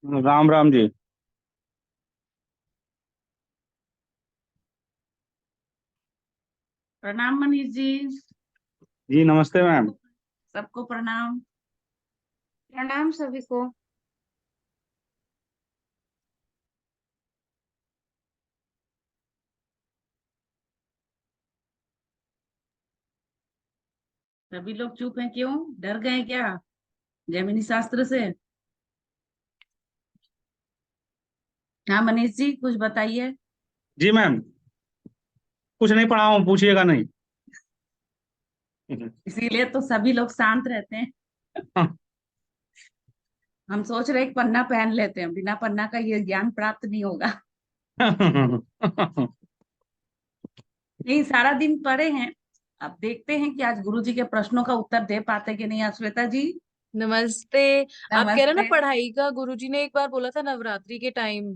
राम राम जी। प्रणाम मनीष जी। जी नमस्ते मैम। सबको प्रणाम। प्रणाम सभी को। सभी लोग चुप हैं, क्यों? डर गए क्या जैमिनी शास्त्र से? हाँ मनीष जी, कुछ बताइए। जी मैम, कुछ नहीं पढ़ा हूँ, पूछिएगा नहीं। इसीलिए तो सभी लोग शांत रहते हैं। हम सोच रहे हैं कि पन्ना पहन लेते हैं, बिना पन्ना का ये ज्ञान प्राप्त नहीं होगा। नहीं, सारा दिन पढ़े हैं। अब देखते हैं कि आज गुरु जी के प्रश्नों का उत्तर दे पाते कि नहीं। श्वेता जी नमस्ते। आप कह रहे ना नमस्ते। पढ़ाई का, गुरुजी ने एक बार बोला था नवरात्रि के टाइम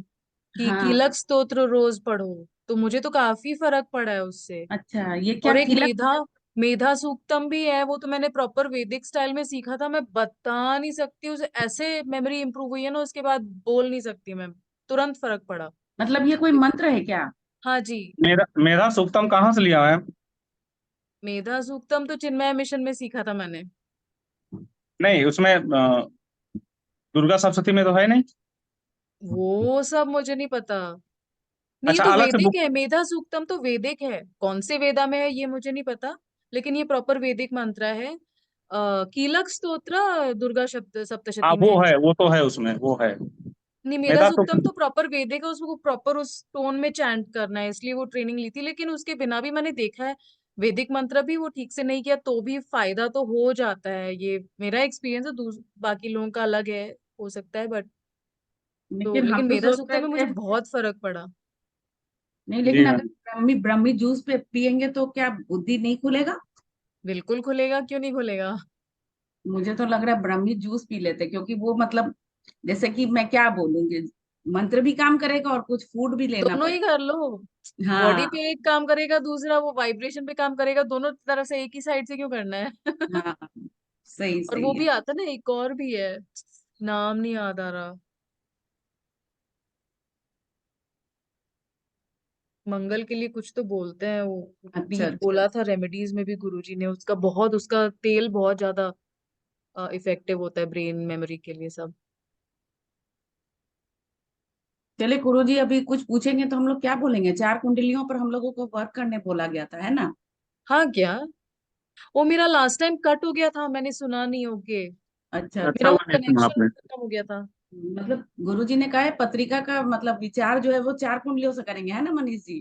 कि हाँ, कीलक स्तोत्र रोज पढ़ो, तो मुझे तो काफी फर्क पड़ा है उससे। अच्छा, ये क्या और एक किलक? मेधा मेधा सूक्तम भी है, वो तो मैंने प्रॉपर वैदिक स्टाइल में सीखा था। मैं बता नहीं सकती, उसे ऐसे मेमोरी इंप्रूव हुई है ना, उसके बाद बोल नहीं सकती मैं। तुरंत फर्क पड़ा। मतलब ये कोई मंत्र है क्या? हाँ जी। मेरा मेरा सूक्तम कहाँ से लिया है? मेधा सूक्तम तो चिन्मय मिशन में सीखा था मैंने। नहीं, उसमें दुर्गा सप्तशती में तो है नहीं। वो सब मुझे नहीं पता। नहीं, ये अच्छा, तो अलग से वैदिक बुक। है, मेधा सूक्तम तो वैदिक है। कौन से वेदा में है ये मुझे नहीं पता, लेकिन ये प्रॉपर वैदिक मंत्र है। कीलक स्तोत्र दुर्गा शब्द हाँ सप्तशती में वो है। है, वो तो है, उसमें वो है। नहीं, मेधा मेरा सूक्तम सूक्तम। तो प्रॉपर वैदिक है, उसको प्रॉपर उस टोन में चैंट करना है, इसलिए वो ट्रेनिंग ली थी। लेकिन उसके बिना भी मैंने देखा है, वैदिक मंत्र भी वो ठीक से नहीं किया तो भी फायदा तो हो जाता है। ये मेरा एक्सपीरियंस है, बाकी लोगों का अलग है, हो सकता है बट। तो लेकिन हम लेकिन तो मेधा सोच रहे सूक्तम में मुझे थे। बहुत फर्क पड़ा। नहीं, जी लेकिन अगर मैम। ब्रह्मी ब्रह्मी जूस पे पियेंगे तो क्या बुद्धि नहीं खुलेगा? बिल्कुल खुलेगा, क्यों नहीं खुलेगा। मुझे तो लग रहा है ब्रह्मी जूस पी लेते, क्योंकि वो मतलब जैसे कि मैं क्या बोलूंगी, मंत्र भी काम करेगा और कुछ फूड भी लेना दोनों ही पड़ेगा। कर लो। बॉडी हाँ। पे एक काम करेगा, दूसरा वो वाइब्रेशन पे काम करेगा, दोनों तरफ से एक ही साइड से क्यों करना है। हाँ, सही और वो सही है। भी आता ना, एक और भी है, नाम नहीं याद आ रहा। मंगल के लिए कुछ तो बोलते हैं वो। भी अच्छा अच्छा। बोला था रेमेडीज में भी गुरुजी ने, उसका बहुत, उसका तेल बहुत ज्यादा इफेक्टिव होता है ब्रेन मेमोरी के लिए सब। चले गुरु जी, अभी कुछ पूछेंगे तो हम लोग क्या बोलेंगे? चार कुंडलियों पर हम लोगों को वर्क करने बोला गया था, है ना? हाँ क्या? वो मेरा लास्ट टाइम कट हो गया था, मैंने सुना नहीं होगे। अच्छा अच्छा, मेरा अच्छा। वो हुआ नहीं सुना कनेक्शन आपने? खत्म हो गया था। मतलब गुरु जी ने कहा है पत्रिका का मतलब विचार जो है वो चार कुंडलियों से करेंगे, है ना मनीष जी?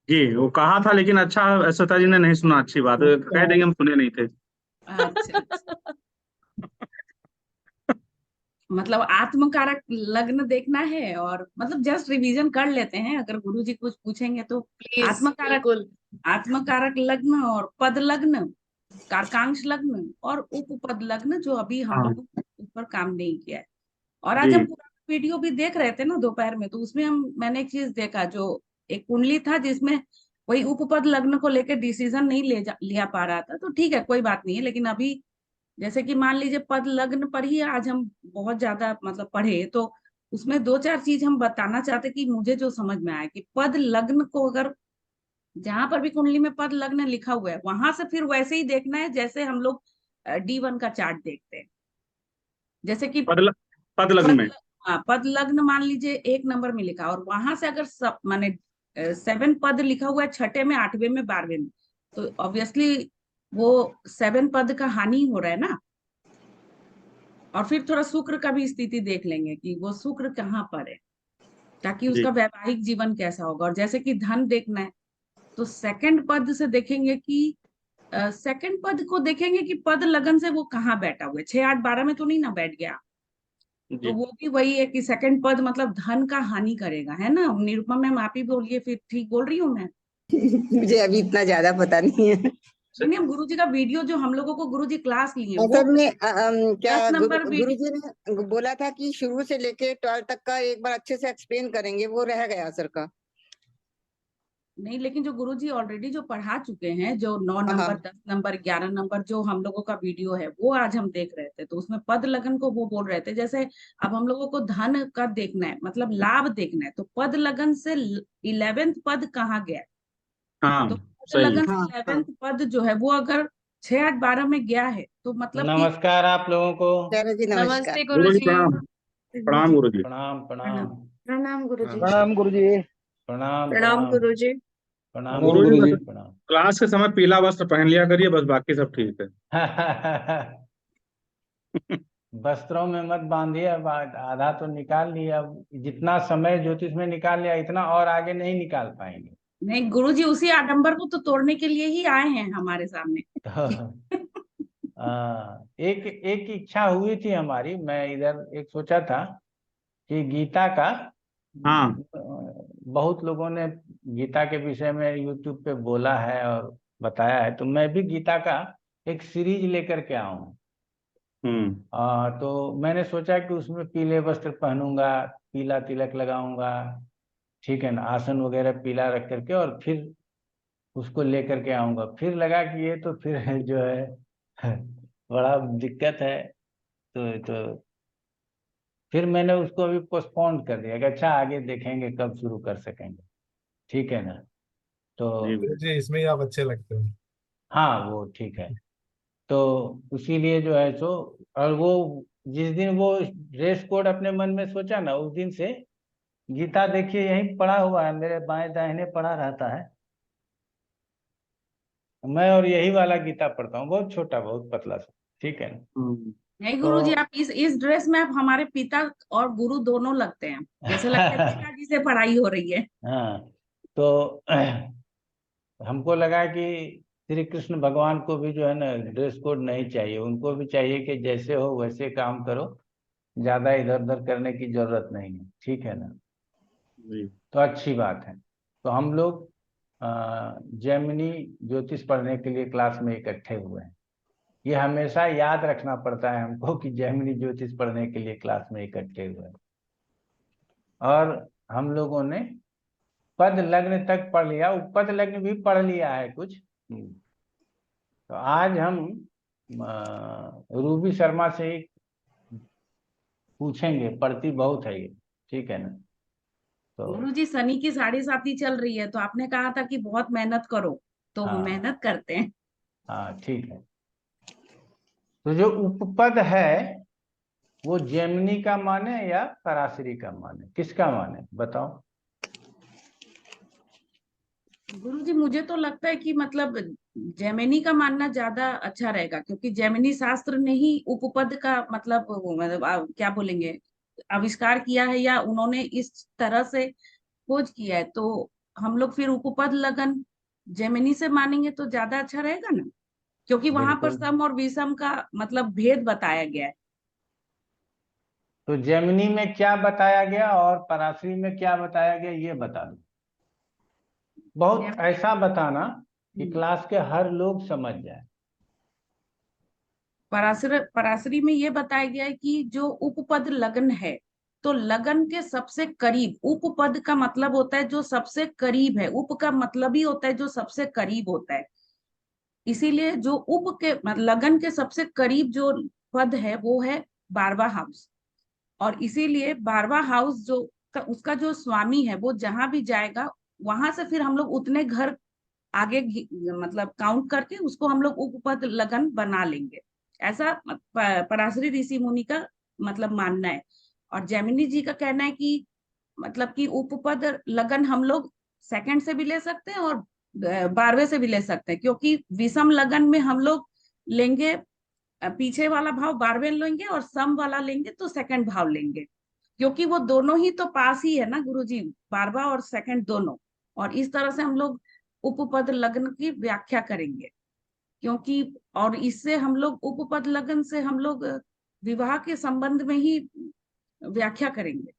जी, वो कहा था, लेकिन अच्छा श्वेता जी ने नहीं सुना, अच्छी बात है, कह देंगे हम सुने नहीं थे। अच्छा अच्छा। मतलब आत्मकारक लग्न देखना है, और मतलब जस्ट रिवीजन कर लेते हैं, अगर गुरुजी कुछ पूछेंगे तो। प्लीज आत्मकारक बिल्कुल। आत्मकारक लग्न और पद लग्न, कारकांक्ष लग्न और उपपद लग्न, जो अभी हम हाँ लोगों ने उस पर काम नहीं किया है। और आज जी। हम पूरा वीडियो भी देख रहे थे ना दोपहर में, तो उसमें मैंने एक चीज देखा, जो एक कुंडली था जिसमें वही उपपद लग्न को लेकर डिसीजन नहीं लिया पा रहा था, तो ठीक है, कोई बात नहीं है। लेकिन अभी जैसे कि मान लीजिए पद लग्न पर ही आज हम बहुत ज्यादा मतलब पढ़े, तो उसमें दो चार चीज हम बताना चाहते कि मुझे जो समझ में आया कि पद लग्न को अगर जहां पर भी कुंडली में पद लग्न लिखा हुआ है वहां से फिर वैसे ही देखना है जैसे हम लोग D1 का चार्ट देखते हैं। जैसे कि पद पद लग्न पद में। हाँ, पद लग्न मान लीजिए एक नंबर में लिखा, और वहां से अगर सब माने 7 पद लिखा हुआ है, छठे में, आठवें में, 12वें में, तो ऑब्वियसली वो 7 पद का हानि हो रहा है ना। और फिर थोड़ा शुक्र का भी स्थिति देख लेंगे कि वो शुक्र कहाँ पर है, ताकि जी। उसका वैवाहिक जीवन कैसा होगा। और जैसे कि धन देखना है, तो सेकंड पद से देखेंगे कि सेकंड पद को देखेंगे कि पद लगन से वो कहाँ बैठा हुआ है, 6 8 12 में तो नहीं ना बैठ गया। तो जी। वो भी वही है कि सेकंड पद मतलब धन का हानि करेगा, है ना? निरुपमा मैम आप ही बोलिए, फिर ठीक बोल रही हूँ मैं? मुझे अभी इतना ज्यादा पता नहीं है। नहीं नहीं, गुरु जी का वीडियो जो हम लोगों को गुरु जी क्लास लिए वो असल में क्या 10 नंबर वीडियो। गुरुजी ने बोला था कि शुरू से लेके 12 तक का एक बार अच्छे से एक्सप्लेन करेंगे, वो रह गया सर का। नहीं, लेकिन जो गुरुजी ऑलरेडी जो पढ़ा चुके हैं, जो 9 हाँ नंबर, हाँ 10 नंबर, 11 नंबर जो हम लोगों का वीडियो है, वो आज हम देख रहे थे, तो उसमें पद लगन को वो बोल रहे थे। जैसे अब हम लोगों को धन का देखना है, मतलब लाभ देखना है, तो पद लगन से 11वें पद कहाँ गया है? हाँ तो पद सही है। लगन से हाँ 11वें पद जो है वो अगर 6, 8, 12 में गया है, तो मतलब कि नमस्कार आप लोगों को। चलो जी, नमस्कार। नमस्ते गुरु जी गुरुजी। प्रणाम। प्रणाम गुरु जी। प्रणाम प्रणाम प्रणाम। प्रणाम गुरुजी। प्रणाम गुरुजी। प्रणाम प्रणाम प्रणाम गुरुजी। प्रणाम गुरु जी गुरुजी। बस क्लास के समय पीला वस्त्र पहन लिया करिए, बस बाकी सब ठीक है। प्रणाम। वस्त्रों में मत बांधिए, अब आधा तो निकाल लिया, अब जितना समय ज्योतिष में निकाल लिया इतना और आगे नहीं निकाल पाएंगे। नहीं, गुरुजी उसी आडंबर को तो तोड़ने के लिए ही आए हैं हमारे सामने। तो एक एक इच्छा हुई थी हमारी, मैं इधर एक सोचा था कि गीता का हाँ बहुत लोगों ने गीता के विषय में यूट्यूब पे बोला है और बताया है, तो मैं भी गीता का एक सीरीज लेकर के आऊं। तो मैंने सोचा कि उसमें पीले वस्त्र पहनूंगा, पीला तिलक लगाऊंगा, ठीक है ना, आसन वगैरह पीला रख करके, और फिर उसको लेकर के आऊंगा। फिर लगा कि ये तो फिर जो है बड़ा दिक्कत है, तो फिर मैंने उसको अभी पोस्टपोन कर दिया कि अच्छा आगे देखेंगे कब शुरू कर सकेंगे, ठीक है ना। तो जी गुरुजी इसमें ही आप अच्छे लगते हो। हाँ वो ठीक है, तो इसीलिए जो है सो, और वो जिस दिन वो ड्रेस कोड अपने मन में सोचा ना, उस दिन से गीता देखिए यहीं पड़ा हुआ है, मेरे बाएं दाहिने पड़ा रहता है। मैं और यही वाला गीता पढ़ता हूँ, बहुत छोटा, बहुत पतला सा, ठीक है ना। नहीं तो गुरुजी, आप इस ड्रेस में आप हमारे पिता और गुरु दोनों लगते हैं, जैसे लगता है पिताजी से पढ़ाई हो रही है। हाँ, तो हमको लगा कि श्री कृष्ण भगवान को भी जो है ना ड्रेस कोड नहीं चाहिए, उनको भी चाहिए कि जैसे हो वैसे काम करो, ज्यादा इधर उधर करने की जरूरत नहीं है, ठीक है ना। जी। तो अच्छी बात है। तो हम लोग जैमिनी ज्योतिष पढ़ने के लिए क्लास में इकट्ठे हुए हैं। ये हमेशा याद रखना पड़ता है हमको कि जैमिनी ज्योतिष पढ़ने के लिए क्लास में इकट्ठे हुए हैं। और हम लोगों ने पद लग्न तक पढ़ लिया, उपपद लग्न भी पढ़ लिया है कुछ। तो आज हम रूबी शर्मा से ही पूछेंगे, पढ़ती बहुत है ये, ठीक है ना। तो गुरुजी शनि की 7.5 चल रही है, तो आपने कहा था कि बहुत मेहनत करो, तो हाँ मेहनत करते हैं। हाँ ठीक है। तो जो उपपद है वो जेमिनी का माने या पराशरी का माने, किसका माने बताओ। गुरुजी मुझे तो लगता है कि मतलब जैमिनी का मानना ज्यादा अच्छा रहेगा, क्योंकि जैमिनी शास्त्र ने ही उपपद का मतलब क्या बोलेंगे, आविष्कार किया है, या उन्होंने इस तरह से खोज किया है। तो हम लोग फिर उपपद लगन जैमिनी से मानेंगे तो ज्यादा अच्छा रहेगा ना, क्योंकि वहां पर बिल्कुल। सम और विषम का मतलब भेद बताया गया है। तो जेमिनी में क्या बताया गया और पराशरी में क्या बताया गया ये बता दो, बहुत जैमिनी ऐसा बताना कि हम्म, क्लास के हर लोग समझ जाए। पराशरी में ये बताया गया है कि जो उपपद लगन है, तो लगन के सबसे करीब, उपपद का मतलब होता है जो सबसे करीब है, उप का मतलब ही होता है जो सबसे करीब होता है। इसीलिए जो उप के लगन के सबसे करीब जो पद है वो है 12वां हाउस। और इसीलिए 12वां हाउस जो उसका जो स्वामी है, वो जहां भी जाएगा वहां से फिर हम लोग उतने घर आगे मतलब काउंट करके उसको हम लोग उपपद लगन बना लेंगे। ऐसा पराशरी ऋषि मुनि का मतलब मानना है। और जैमिनी जी का कहना है कि मतलब कि उपपद लगन हम लोग सेकंड से भी ले सकते हैं और 12वें से भी ले सकते हैं, क्योंकि विषम लगन में हम लोग लेंगे पीछे वाला भाव 12वें लेंगे, और सम वाला लेंगे तो सेकंड भाव लेंगे, क्योंकि वो दोनों ही तो पास ही है ना गुरुजी, 12वां और सेकंड दोनों। और इस तरह से हम लोग उपपद लग्न की व्याख्या करेंगे, क्योंकि और इससे हम लोग उपपद लग्न से हम लोग विवाह के संबंध में ही व्याख्या करेंगे।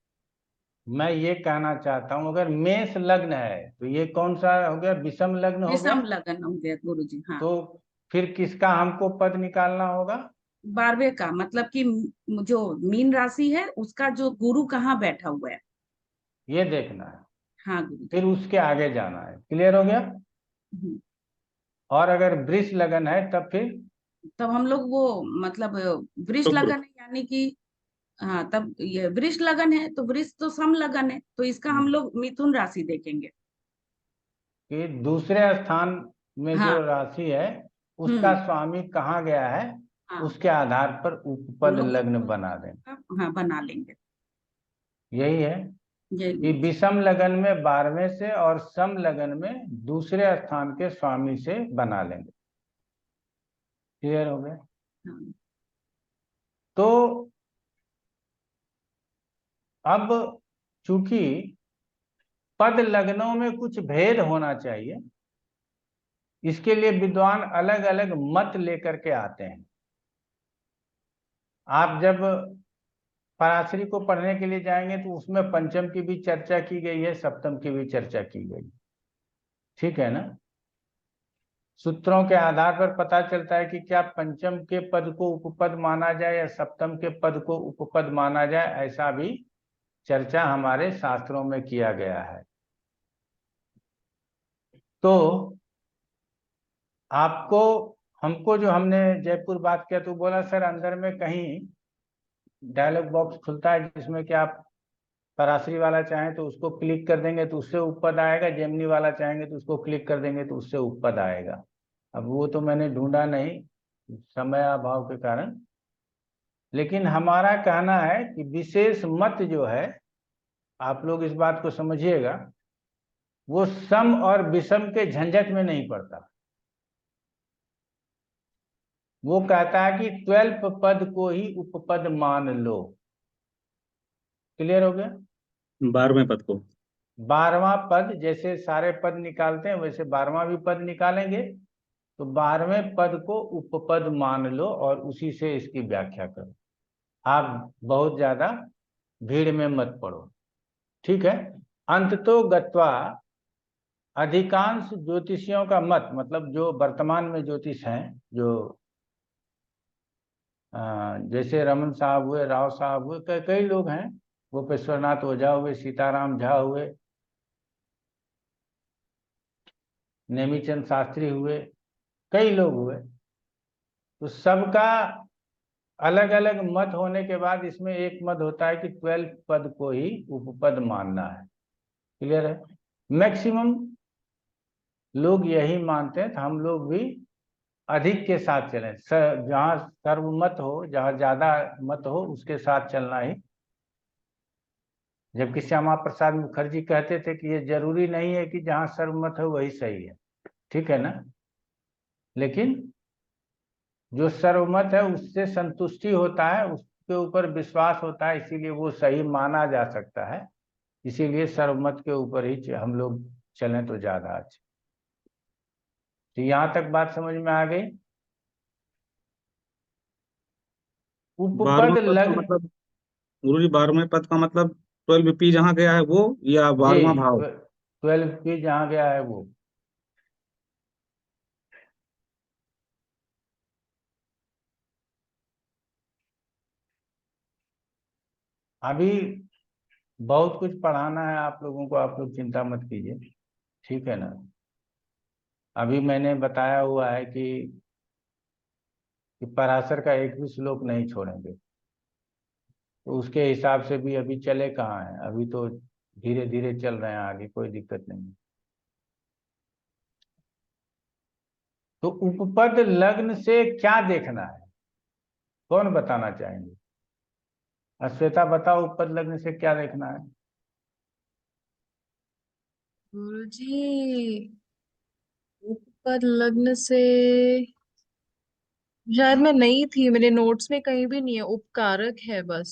मैं ये कहना चाहता हूँ, अगर मेष लग्न है तो ये कौन सा हो गया, विषम लग्न हो गया। विषम लग्न हो गया गुरुजी, हाँ। तो फिर किसका हमको पद निकालना होगा। 12वें का मतलब कि जो मीन राशि है उसका जो गुरु कहाँ बैठा हुआ है। ये देखना है। हाँ गुरु जी। फिर उसके आगे जाना है। क्लियर हो गया? हम्म। और अगर वृष लगन है तब फिर तब हम लोग वो मतलब वृष शुक्र। लगन है, यानी कि हाँ, तब ये वृष लगन है तो वृष तो सम लगन है, तो इसका हम लोग मिथुन राशि देखेंगे। कि दूसरे स्थान में जो हाँ। राशि है उसका हम्म। स्वामी कहाँ गया है, हाँ, उसके आधार पर हम उपपद लोग लग्न उपपद बना दें। हाँ बना लेंगे। यही है जय कि गुरु जी। विषम लगन में 12वें से और सम लगन में दूसरे स्थान के स्वामी से बना लेंगे। क्लियर हो गया? हाँ। तो अब चूंकि पद लग्नों में कुछ भेद होना चाहिए, इसके लिए विद्वान अलग अलग मत लेकर के आते हैं। आप जब पराशरी को पढ़ने के लिए जाएंगे तो उसमें पंचम की भी चर्चा की गई है, सप्तम की भी चर्चा की गई। ठीक है ना? सूत्रों के आधार पर पता चलता है कि क्या पंचम के पद को उपपद माना जाए या सप्तम के पद को उपपद माना जाए, ऐसा भी चर्चा हमारे शास्त्रों में किया गया है। तो आपको हमको जो हमने जयपुर बात किया तो बोला सर अंदर में कहीं डायलॉग बॉक्स खुलता है जिसमें कि आप पराशरी वाला चाहें तो उसको क्लिक कर देंगे तो उससे उपपद आएगा, जेमिनी वाला चाहेंगे तो उसको क्लिक कर देंगे तो उससे उपपद आएगा। अब वो तो मैंने ढूंढा नहीं समय अभाव के कारण, लेकिन हमारा कहना है कि विशेष मत जो है, आप लोग इस बात को समझिएगा, वो सम और विषम के झंझट में नहीं पड़ता। वो कहता है कि 12 पद को ही उपपद मान लो। क्लियर हो गया? 12वें पद को। 12वां पद, जैसे सारे पद निकालते हैं वैसे 12वां भी पद निकालेंगे, तो 12वें पद को उपपद मान लो और उसी से इसकी व्याख्या करो। आप बहुत ज्यादा भीड़ में मत पड़ो। ठीक है? अंततो गत्वा अधिकांश ज्योतिषियों का मत, मतलब जो वर्तमान में ज्योतिष हैं, जो जैसे रमन साहब हुए, राव साहब हुए, कई लोग हैं, गोपेश्वरनाथ ओझा हुए, सीताराम झा हुए, नेमीचंद शास्त्री हुए, कई लोग हुए, तो सबका अलग अलग मत होने के बाद इसमें एक मत होता है कि 12 पद को ही उपपद मानना है। क्लियर है? मैक्सिमम लोग यही मानते हैं, तो हम लोग भी अधिक के साथ चलें। जहाँ सर्वमत हो, जहाँ ज्यादा मत हो, उसके साथ चलना ही। जबकि श्यामा प्रसाद मुखर्जी कहते थे कि ये जरूरी नहीं है कि जहाँ सर्वमत हो वही सही है। ठीक है ना? लेकिन जो सर्वमत है उससे संतुष्टि होता है, उसके ऊपर विश्वास होता है, इसीलिए वो सही माना जा सकता है। इसीलिए सर्वमत के ऊपर ही हम लोग चलें तो ज्यादा अच्छा। तो यहाँ तक बात समझ में आ गई? उपपद 12वां पद का लग्न, मतलब गुरु जी, 12वें पद का मतलब 12 पी जहाँ गया है वो, या जी 12वां भाव? 12 की जहाँ गया है वो। अभी बहुत कुछ पढ़ाना है आप लोगों को, आप लोग चिंता मत कीजिए। ठीक है ना? अभी मैंने बताया हुआ है कि पराशर का एक भी श्लोक नहीं छोड़ेंगे, तो उसके हिसाब से भी अभी चले कहाँ हैं, अभी तो धीरे धीरे चल रहे हैं आगे, कोई दिक्कत नहीं। तो उपपद लग्न से क्या देखना है, कौन बताना चाहेंगे? श्वेता बताओ, उपपद लग्न से क्या देखना है? गुरुजी उपपद लग्न से शायद मैं नहीं थी, मेरे नोट्स में कहीं भी नहीं है, उपकारक है बस।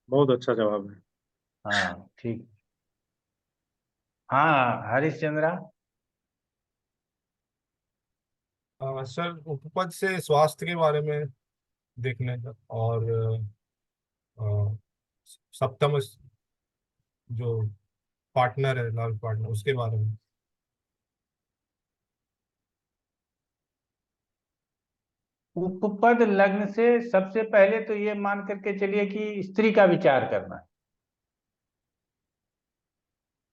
बहुत अच्छा जवाब है। हाँ ठीक। हाँ हरिश्चंद्रा। सर उपपद से स्वास्थ्य के बारे में देखने का, और अ, सप्तम जो पार्टनर है, लाइफ पार्टनर, उसके बारे में। उपपद लग्न से सबसे पहले तो ये मान करके चलिए कि स्त्री का विचार करना है।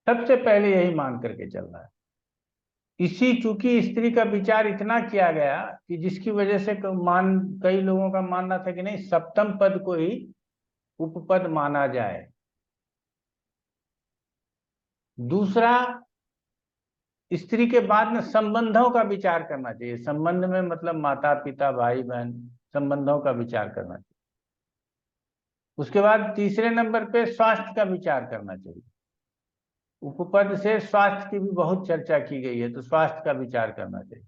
सबसे पहले यही मान करके चल रहा है। इसी चूंकि स्त्री का विचार इतना किया गया कि जिसकी वजह से कई लोगों का मानना था कि नहीं, सप्तम पद को ही उपपद माना जाए। दूसरा, स्त्री के बाद में संबंधों का विचार करना चाहिए। संबंध में मतलब माता पिता भाई बहन, संबंधों का विचार करना चाहिए। उसके बाद तीसरे नंबर पे स्वास्थ्य का विचार करना चाहिए। उपपद से स्वास्थ्य की भी बहुत चर्चा की गई है, तो स्वास्थ्य का विचार करना चाहिए।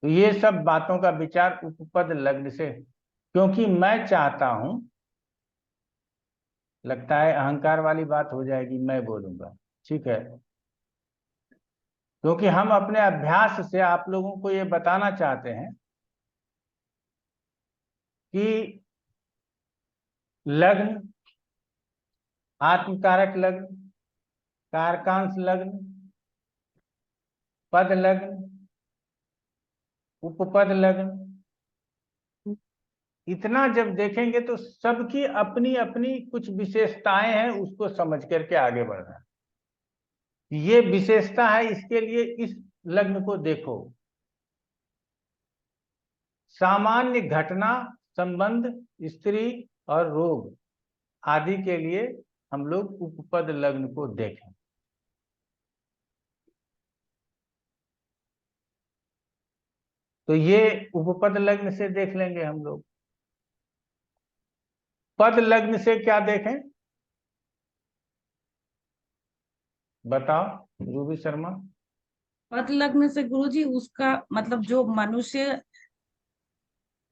तो ये सब बातों का विचार उपपद लग्न से, क्योंकि मैं चाहता हूं, लगता है अहंकार वाली बात हो जाएगी, मैं बोलूंगा, ठीक है, क्योंकि हम अपने अभ्यास से आप लोगों को ये बताना चाहते हैं कि लग्न, आत्मकारक लग्न, कारकांश लग्न, पद लग्न, उपपद लग्न, इतना जब देखेंगे तो सबकी अपनी अपनी कुछ विशेषताएं हैं, उसको समझ करके आगे बढ़ना है। ये विशेषता है, इसके लिए इस लग्न को देखो। सामान्य घटना, संबंध, स्त्री और रोग आदि के लिए हम लोग उपपद लग्न को देखें। तो ये उपपद लग्न से देख लेंगे हम लोग। पद लग्न से क्या देखें, बताओ रूबी शर्मा। पद लग्न से गुरुजी उसका मतलब जो मनुष्य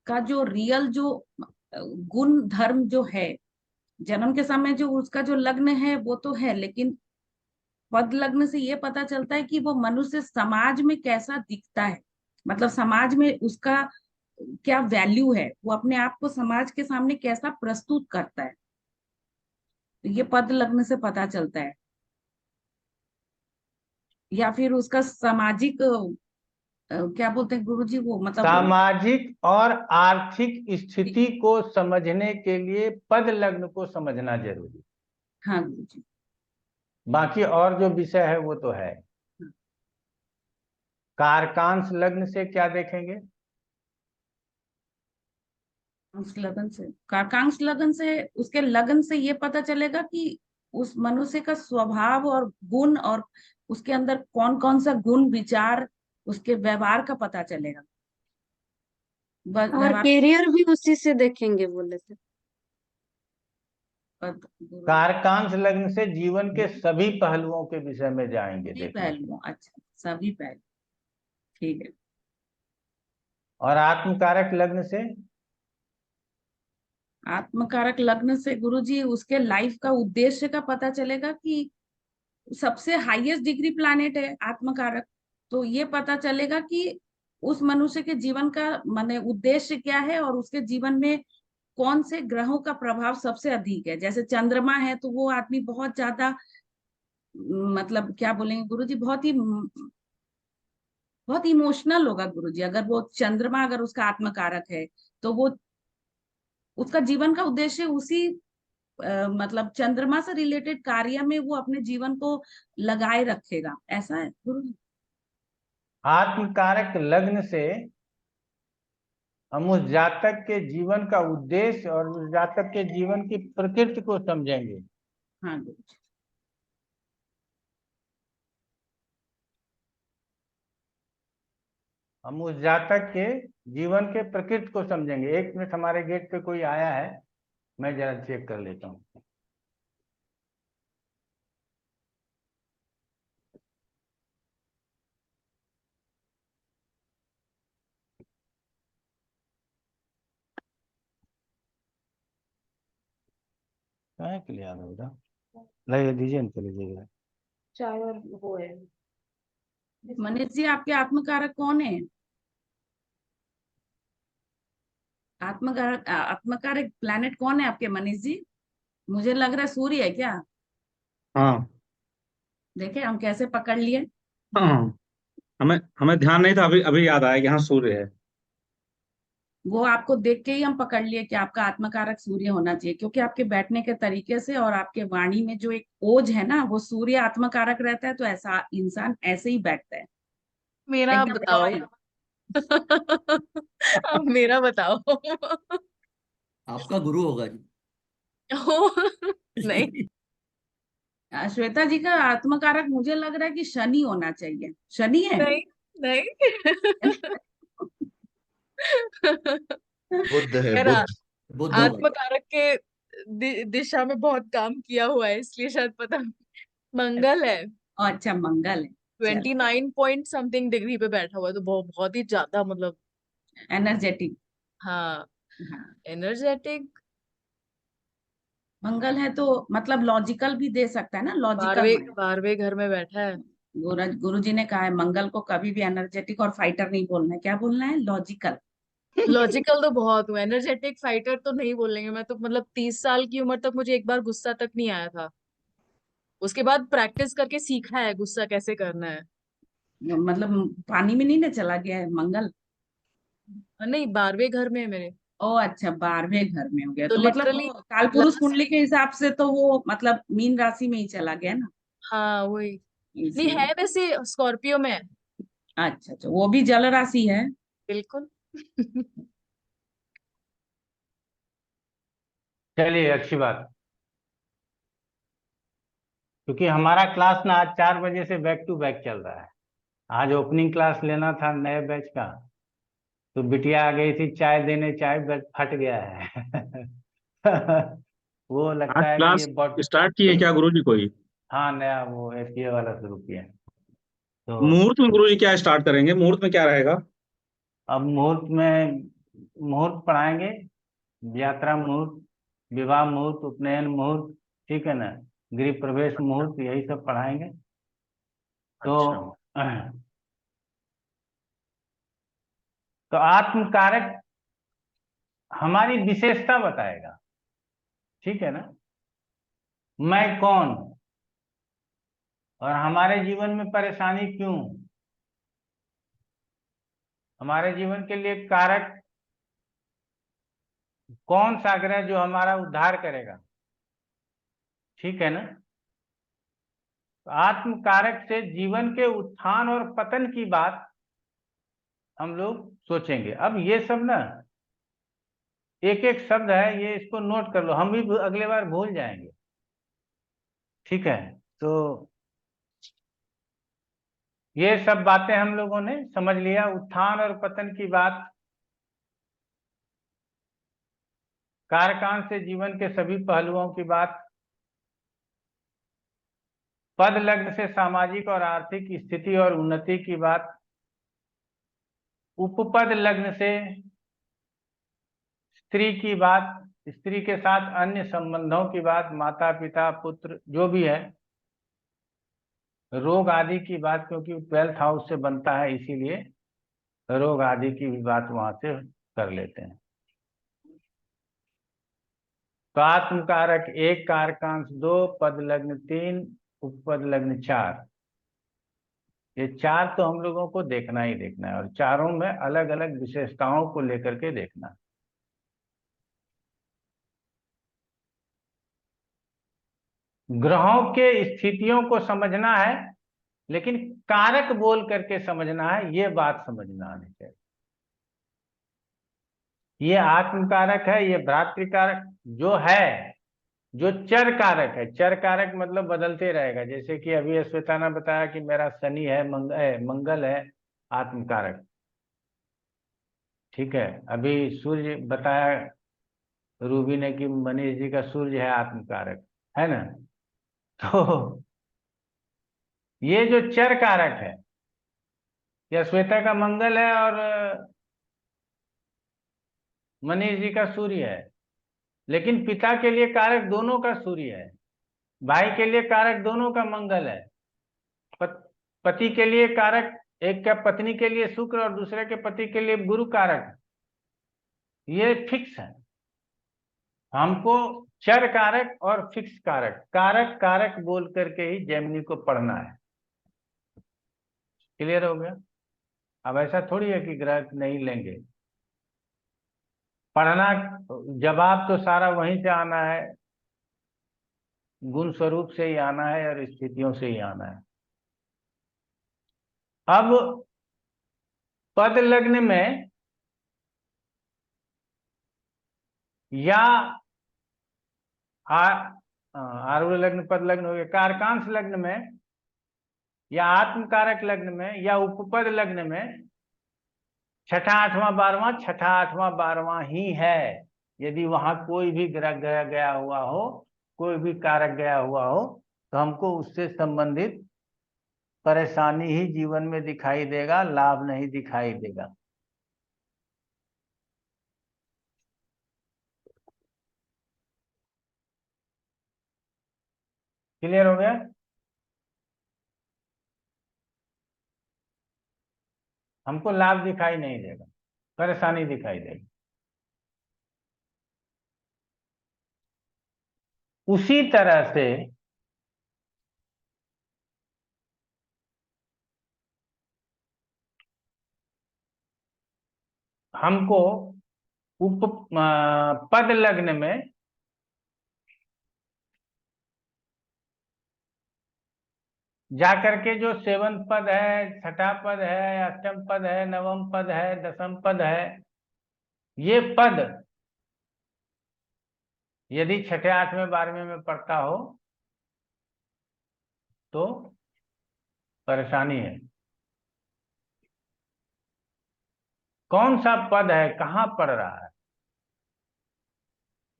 का जो रियल जो गुण धर्म जो है, जन्म के समय जो उसका जो लग्न है वो तो है, लेकिन पद लग्न से ये पता चलता है कि वो मनुष्य समाज में कैसा दिखता है, मतलब समाज में उसका क्या वैल्यू है, वो अपने आप को समाज के सामने कैसा प्रस्तुत करता है, तो ये पद लग्न से पता चलता है। या फिर उसका सामाजिक क्या बोलते हैं गुरुजी, वो मतलब सामाजिक और आर्थिक स्थिति को समझने के लिए पद लग्न को समझना जरूरी। हाँ गुरुजी। बाकी और जो विषय है वो तो है। कारकांश लग्न से क्या देखेंगे? कारकांश लगन से उसके लगन से ये पता चलेगा कि उस मनुष्य का स्वभाव और गुण, और उसके अंदर कौन कौन सा गुण विचार, उसके व्यवहार का पता चलेगा। और व्यवहार कैरियर भी उसी से देखेंगे बोले थे। कारकांश लग्न से जीवन के सभी पहलुओं के विषय में जाएंगे सभी देखने। पहलुओं, अच्छा सभी पहलू, ठीक है। और आत्मकारक लग्न से? आत्मकारक लग्न से गुरुजी उसके लाइफ का उद्देश्य का पता चलेगा कि सबसे हाईएस्ट डिग्री प्लैनेट है आत्मकारक, तो ये पता चलेगा कि उस मनुष्य के जीवन का माने उद्देश्य क्या है, और उसके जीवन में कौन से ग्रहों का प्रभाव सबसे अधिक है। जैसे चंद्रमा है तो वो आदमी बहुत ज्यादा मतलब क्या बोलेंगे गुरुजी, बहुत इमोशनल होगा गुरुजी। अगर वो चंद्रमा अगर उसका आत्मकारक है तो वो उसका जीवन का उद्देश्य उसी मतलब चंद्रमा से रिलेटेड कार्य में वो अपने जीवन को लगाए रखेगा, ऐसा है गुरुजी। आत्मकारक लग्न से हम उस जातक के जीवन का उद्देश्य और उस जातक के जीवन की प्रकृति को समझेंगे। हाँ गुरुजी। हम उस जातक के जीवन के प्रकृति को समझेंगे। एक मिनट, हमारे गेट पे कोई आया है, मैं जरा चेक कर लेता हूँ। कहाँ के लिए आ रहा बेटा? ले दीजिए न, चले जाइए। चाय और वो है। मनीष जी आपके आत्मकारक कौन है? आत्मकारक प्लैनेट कौन है आपके मनीष जी? मुझे लग रहा है सूर्य है क्या? हाँ देखे हम कैसे पकड़ लिए। हाँ, हमें हमें ध्यान नहीं था, अभी अभी याद आया कि हाँ सूर्य है। वो आपको देख के ही हम पकड़ लिए कि आपका आत्मकारक सूर्य होना चाहिए, क्योंकि आपके बैठने के तरीके से और आपके वाणी में जो एक ओज है ना, वो सूर्य आत्मकारक रहता है, तो ऐसा इंसान ऐसे ही बैठता है, मेरा आप एकदम बताओ। रॉयल। अब मेरा बताओ। आपका गुरु होगा नहीं, जी। श्वेता जी का आत्मकारक मुझे लग रहा है कि शनि होना चाहिए। शनि है? नहीं, नहीं। बुद्ध है, मेरा बुद्ध। बुद्ध होगा। आत्मकारक के दिशा में बहुत काम किया हुआ है, इसलिए शायद पता। मंगल है। अच्छा, मंगल है। चलो, 29 पॉइंट समथिंग डिग्री पे बैठा हुआ है, तो बहुत बहुत ही ज्यादा, मतलब। एनर्जेटिक। हाँ, हाँ, एनर्जेटिक। मंगल है तो मतलब लॉजिकल भी दे सकता है ना, लॉजिकल बारहवें माइंड। बारहवें घर में बैठा है। गुरु जी ने कहा है मंगल को कभी भी एनर्जेटिक और फाइटर नहीं बोलना है, क्या बोलना है? लॉजिकल। लॉजिकल तो बहुत हूँ, एनर्जेटिक फाइटर तो नहीं बोलेंगे। मैं तो मतलब 30 साल की उम्र तक मुझे एक बार गुस्सा तक नहीं आया था। उसके बाद प्रैक्टिस करके सीखा है गुस्सा कैसे करना है। मतलब पानी में नहीं ना चला गया है मंगल? नहीं, 12वें घर में है मेरे। ओ अच्छा, 12वें घर में हो गया, तो तो मतलब लिटरली वो कालपुरुष लास्ट। कुंडली के हिसाब से तो वो मतलब मीन राशि में ही चला गया ना, हाँ, वही। नहीं, है इसलिए। वैसे स्कॉर्पियो में है। अच्छा अच्छा, वो भी जल राशि है। बिल्कुल। चलिए, अच्छी बात। क्योंकि हमारा क्लास ना आज 4 बजे से बैक टू बैक चल रहा है। आज ओपनिंग क्लास लेना था नए बैच का, तो बिटिया आ गई थी चाय देने, चाय बैच फट गया है। वो आज लगता है कि ये क्लास बॉट। स्टार्ट किए क्या गुरुजी कोई? हाँ, नया वो एससीए वाला शुरू किया है। तो मुहूर्त में गुरुजी क्या स्टार्ट करेंगे? मुहूर्त में क्या रहेगा? अब मुहूर्त में मुहूर्त पढ़ाएंगे। यात्रा मुहूर्त, विवाह मुहूर्त, उपनयन मुहूर्त, ठीक है ना, गृह प्रवेश मुहूर्त, यही सब पढ़ाएंगे। अच्छा। तो तो आत्मकारक हमारी विशेषता बताएगा, ठीक है ना। मैं कौन, और हमारे जीवन में परेशानी क्यों, हमारे जीवन के लिए कारक कौन सा ग्रह जो हमारा उद्धार करेगा, ठीक है ना। तो आत्मकारक से जीवन के उत्थान और पतन की बात हम लोग सोचेंगे। अब ये सब ना एक एक शब्द है, ये इसको नोट कर लो, हम भी अगले बार भूल जाएंगे, ठीक है। तो ये सब बातें हम लोगों ने समझ लिया, उत्थान और पतन की बात, कारकान से जीवन के सभी पहलुओं की बात, पद लग्न से सामाजिक और आर्थिक स्थिति और उन्नति की बात, उपपद लग्न से स्त्री की बात, स्त्री के साथ अन्य संबंधों की बात, माता पिता पुत्र जो भी है, रोग आदि की बात, क्योंकि 12th हाउस से बनता है, इसीलिए रोग आदि की भी बात वहां से कर लेते हैं। तो आत्मकारक 1, कारकांश 2, पद लग्न 3, उपपद लग्न 4, ये 4 तो हम लोगों को देखना ही देखना है, और चारों में अलग अलग विशेषताओं को लेकर के देखना है। ग्रहों के स्थितियों को समझना है, लेकिन कारक बोल करके समझना है, ये बात समझना आनी चाहिए। ये आत्मकारक है, ये भ्रातृकारक जो है, जो चर कारक है। चर कारक मतलब बदलते रहेगा, जैसे कि अभी श्वेता ने बताया कि मेरा शनि है, मंगल है आत्मकारक, ठीक है। अभी सूर्य बताया रूबी ने कि मनीष जी का सूर्य है आत्मकारक, है ना। तो ये जो चर कारक है, या श्वेता का मंगल है और मनीष जी का सूर्य है, लेकिन पिता के लिए कारक दोनों का सूर्य है, भाई के लिए कारक दोनों का मंगल है, पति के लिए कारक एक का पत्नी के लिए शुक्र और दूसरे के पति के लिए गुरु कारक, ये फिक्स है। हमको चर कारक और फिक्स कारक, कारक कारक बोल करके ही जेमिनी को पढ़ना है। क्लियर हो गया? अब ऐसा थोड़ी है कि ग्रह नहीं लेंगे, पढ़ना, जवाब तो सारा वहीं से आना है, गुण स्वरूप से ही आना है और स्थितियों से ही आना है। अब पद लग्न में या आरूढ़ लग्न पद लग्न हो गया, कारकांश लग्न में या आत्मकारक लग्न में या उपपद लग्न में छठा आठवां बारहवां ही है। यदि वहां कोई भी ग्रह गया हुआ हो, कोई भी कारक गया हुआ हो, तो हमको उससे संबंधित परेशानी ही जीवन में दिखाई देगा, लाभ नहीं दिखाई देगा। क्लियर हो गया? हमको लाभ दिखाई नहीं देगा, परेशानी दिखाई देगी। उसी तरह से हमको पद लग्न में जाकर के जो सेवंत पद है, छठा पद है, अष्टम पद है, नवम पद है, दसम पद है, ये पद यदि छठे आठवें बारहवें में पढ़ता हो तो परेशानी है। कौन सा पद है, कहां पढ़ रहा है,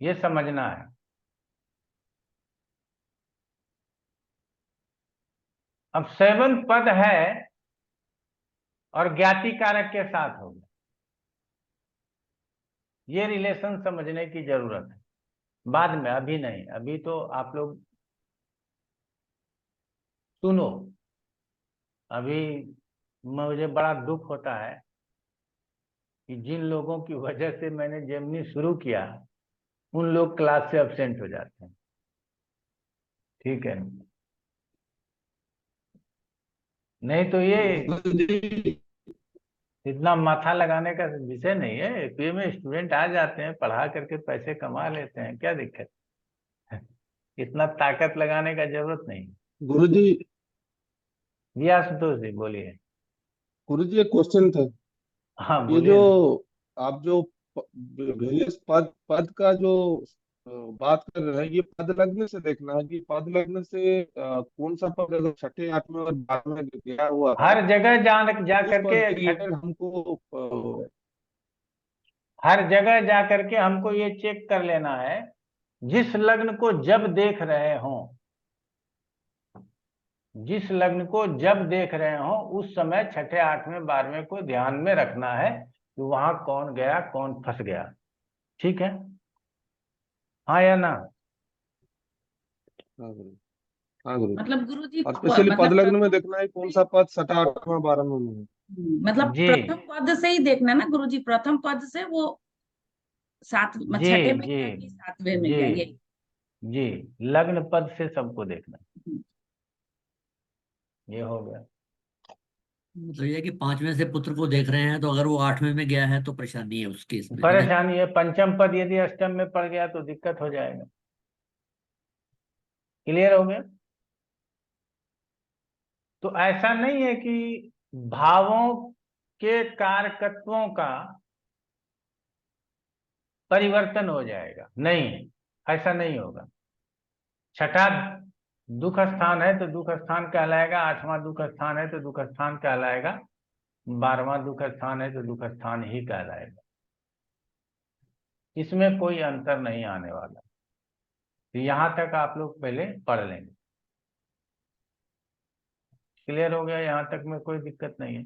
ये समझना है। अब सेवंत पद है और ज्ञाति कारक के साथ होगा, ये रिलेशन समझने की जरूरत है। बाद में, अभी नहीं, अभी तो आप लोग सुनो। अभी मुझे बड़ा दुख होता है कि जिन लोगों की वजह से मैंने जेमिनी शुरू किया, उन लोग क्लास से एब्सेंट हो जाते हैं। ठीक है, नहीं तो ये इतना माथा लगाने का विषय नहीं है। एपीए में स्टूडेंट आ जाते हैं, पढ़ा करके पैसे कमा लेते हैं, क्या दिक्कत है? इतना ताकत लगाने का जरूरत नहीं। गुरुजी, जी आशुतोष जी बोलिए। गुरुजी एक क्वेश्चन था। हाँ ये बोलिए जो ना। आप जो वेरियस पद पद का जो बात कर रहे हैं, ये पद लग्न से देखना है कि पद लग्न से कौन सा पद अगर छठे आठवें और बारहवें में गया हुआ है, हर जगह जा उस करके पद के रिलेटेड हमको हर जगह जा करके हमको ये चेक कर लेना है, जिस लग्न को जब देख रहे हों, जिस लग्न को जब देख रहे हों, उस समय छठे आठवें बारहवें को ध्यान में रखना है कि वहां कौन गया, कौन फंस गया। ठीक है, हाँ या ना? हाँ गुरु, हाँ गुरु। मतलब गुरुजी और स्पेशली पद मतलब लग्न में प्रथम देखना है कौन सा पद छठा आठवां बारहवां में है। मतलब जी प्रथम पद से ही देखना ना गुरुजी, प्रथम पद से वो जी छठे में जी गया कि सातवें में जी गया, यही। जी, लग्न पद से सबको देखना। ये हो गया। मतलब ये है कि पांचवें से पुत्र को देख रहे हैं, तो अगर वो आठवें में गया है तो परेशानी है उस केस में, है ना? परेशानी है। पंचम पद यदि अष्टम में पड़ गया तो दिक्कत हो जाएगा। क्लियर हो गया? तो ऐसा नहीं है कि भावों के कारकत्वों का परिवर्तन हो जाएगा, नहीं, ऐसा नहीं होगा। छठा दुख स्थान है तो दुख स्थान कहलाएगा, आठवां दुख स्थान है तो दुख स्थान कहलाएगा, बारहवां दुख स्थान है तो दुख स्थान ही कहलाएगा। इसमें कोई अंतर नहीं आने वाला। तो यहां तक आप लोग पहले पढ़ लेंगे। क्लियर हो गया? यहां तक में कोई दिक्कत नहीं है।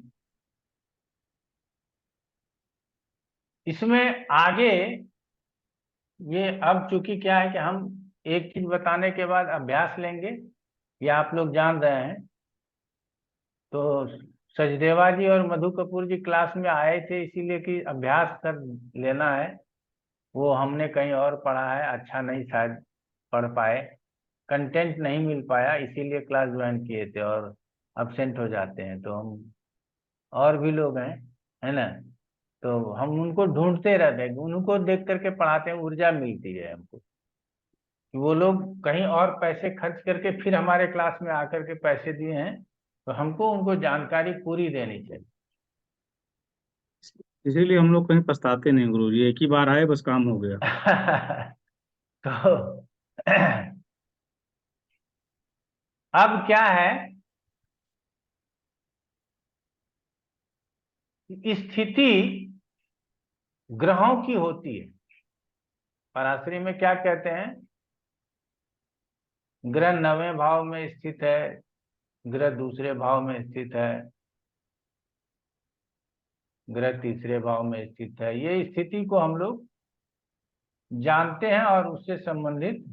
इसमें आगे ये अब चूंकि क्या है कि हम एक चीज बताने के बाद अभ्यास लेंगे, ये आप लोग जान रहे हैं। तो सचदेवा जी और मधु कपूर जी क्लास में आए थे इसीलिए कि अभ्यास कर लेना है। वो हमने कहीं और पढ़ा है, अच्छा नहीं शायद पढ़ पाए, कंटेंट नहीं मिल पाया, इसीलिए क्लास ज्वाइन किए थे और अब्सेंट हो जाते हैं। तो हम और भी लोग हैं, है ना, तो हम उनको ढूंढते रहते हैं, उनको देख करके पढ़ाते हैं, ऊर्जा मिलती है हमको कि वो लोग कहीं और पैसे खर्च करके फिर हमारे क्लास में आकर के पैसे दिए हैं, तो हमको उनको जानकारी पूरी देनी चाहिए। इसीलिए हम लोग कहीं पछताते नहीं गुरुजी, एक ही बार आए बस काम हो गया। तो अब क्या है, स्थिति ग्रहों की होती है। पराशरी में क्या कहते हैं, ग्रह 9वें भाव में स्थित है, ग्रह दूसरे भाव में स्थित है, ग्रह तीसरे भाव में स्थित है। ये स्थिति को हम लोग जानते हैं और उससे संबंधित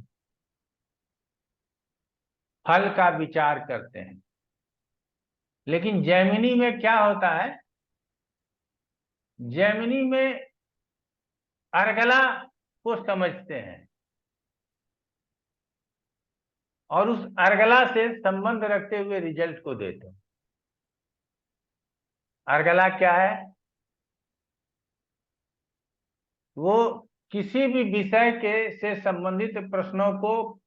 फल का विचार करते हैं। लेकिन जैमिनी में क्या होता है, जैमिनी में अर्गला को समझते हैं और उस अर्गला से संबंध रखते हुए रिजल्ट को देते हैं। अर्गला क्या है, वो किसी भी विषय के से संबंधित प्रश्नों को,